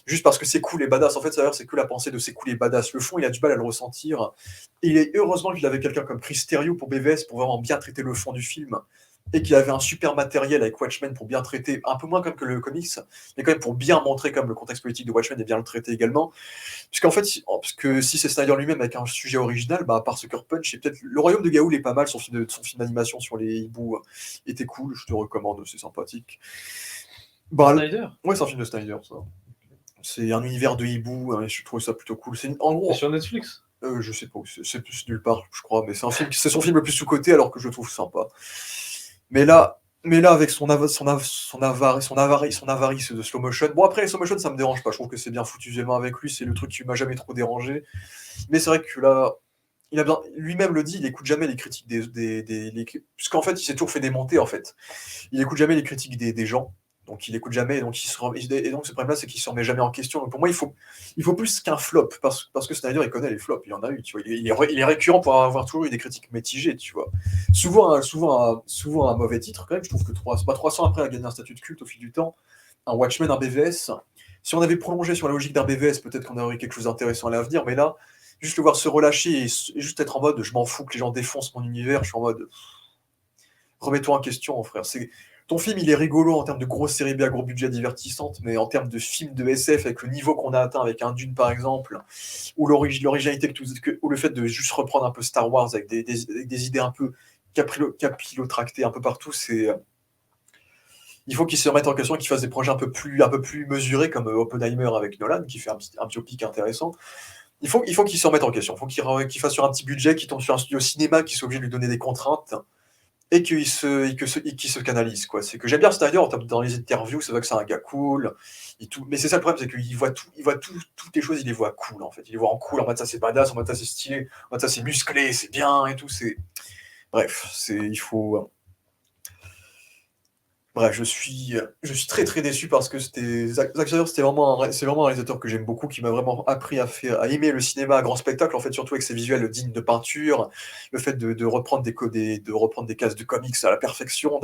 Juste parce que c'est cool et badass. En fait, ça c'est que la pensée de c'est cool et badass. Le fond, il a du mal à le ressentir. Et heureusement qu'il avait quelqu'un comme Chris Terrio pour BVS pour vraiment bien traiter le fond du film. Et qu'il avait un super matériel avec Watchmen pour bien traiter, un peu moins comme que le comics, mais quand même pour bien montrer comme le contexte politique de Watchmen et bien le traiter également. Puisqu'en fait, parce que si c'est Snyder lui-même avec un sujet original, bah, à part Sucker Punch, c'est peut-être Le Royaume de Gaoul est pas mal, son film d'animation sur les hiboux était cool, je te recommande, c'est sympathique. Bah, Snyder. ouais, c'est un film de Snyder, ça. C'est un univers de hibou, hein, et je trouve ça plutôt cool. En gros, C'est sur Netflix. je sais pas, c'est plus nulle part, je crois, mais c'est son film le plus sous-coté alors que je le trouve sympa. Mais là, avec son avarice de slow motion. Bon, après, les slow motion, ça me dérange pas. Je trouve que c'est bien foutu visuellement avec lui. C'est le truc qui m'a jamais trop dérangé. Mais c'est vrai que là, lui-même le dit, il écoute jamais les critiques puisqu'en fait, il s'est toujours fait démonter, en fait. Il écoute jamais les critiques des gens. Donc, il écoute jamais. Donc, et donc, ce problème-là, c'est qu'il se remet jamais en question. Donc, pour moi, il faut plus qu'un flop. Parce que Snyder, il connaît les flops. Il en a eu, tu vois. Il est récurrent pour avoir toujours eu des critiques mitigées, tu vois. Souvent un mauvais titre, quand même. Je trouve que 300 après a gagné un statut de culte au fil du temps. Un Watchmen, un BVS. Si on avait prolongé sur la logique d'un BVS, peut-être qu'on aurait eu quelque chose d'intéressant à l'avenir. Mais là, juste le voir se relâcher et juste être en mode je m'en fous que les gens défoncent mon univers. Je suis en mode remets-toi en question, frère. Ton film, il est rigolo en termes de grosses séries B à gros budget divertissantes, mais en termes de film de SF, avec le niveau qu'on a atteint avec un Dune, par exemple, ou l'originalité, ou le fait de juste reprendre un peu Star Wars avec des idées un peu capillotractées un peu partout, il faut qu'ils se remettent en question et qu'ils fassent des projets un peu plus mesurés, comme Oppenheimer avec Nolan, qui fait un biopic intéressant. Il faut qu'ils se remettent en question. Il faut qu'ils fassent sur un petit budget, qu'ils tombent sur un studio cinéma qui soit obligé de lui donner des contraintes et qu'il se canalise, quoi. C'est que j'aime bien Snyder dans les interviews, c'est vrai que c'est un gars cool, mais c'est ça le problème, c'est qu'il voit toutes les choses, il les voit cool, en fait. Il les voit en cool, en mode ça c'est badass, en mode ça c'est stylé, en mode ça c'est musclé, c'est bien et tout. Bref, il faut. Bref, je suis très déçu parce que Zack Snyder, c'est vraiment un réalisateur que j'aime beaucoup, qui m'a vraiment appris à aimer le cinéma à grand spectacle, en fait, surtout avec ses visuels dignes de peinture, le fait de reprendre de reprendre des cases de comics à la perfection,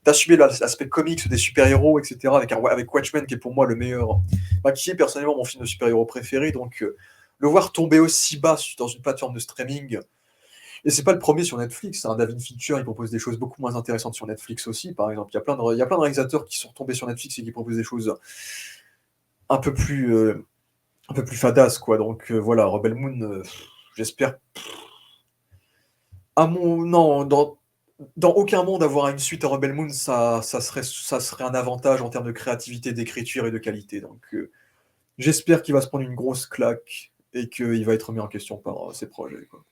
d'assumer l'aspect comics des super-héros, etc., avec Watchmen, qui est pour moi le meilleur, bah, qui est personnellement mon film de super-héros préféré, donc le voir tomber aussi bas dans une plateforme de streaming. Et c'est pas le premier sur Netflix, hein. David Fincher, il propose des choses beaucoup moins intéressantes sur Netflix aussi, par exemple. Il y a plein de réalisateurs qui sont tombés sur Netflix et qui proposent des choses un peu plus, euh, un peu plus fadas, quoi. Donc voilà, Rebel Moon, j'espère. Non, dans aucun monde, avoir une suite à Rebel Moon, ça serait un avantage en termes de créativité, d'écriture et de qualité. Donc j'espère qu'il va se prendre une grosse claque et qu'il va être mis en question par ses projets, quoi.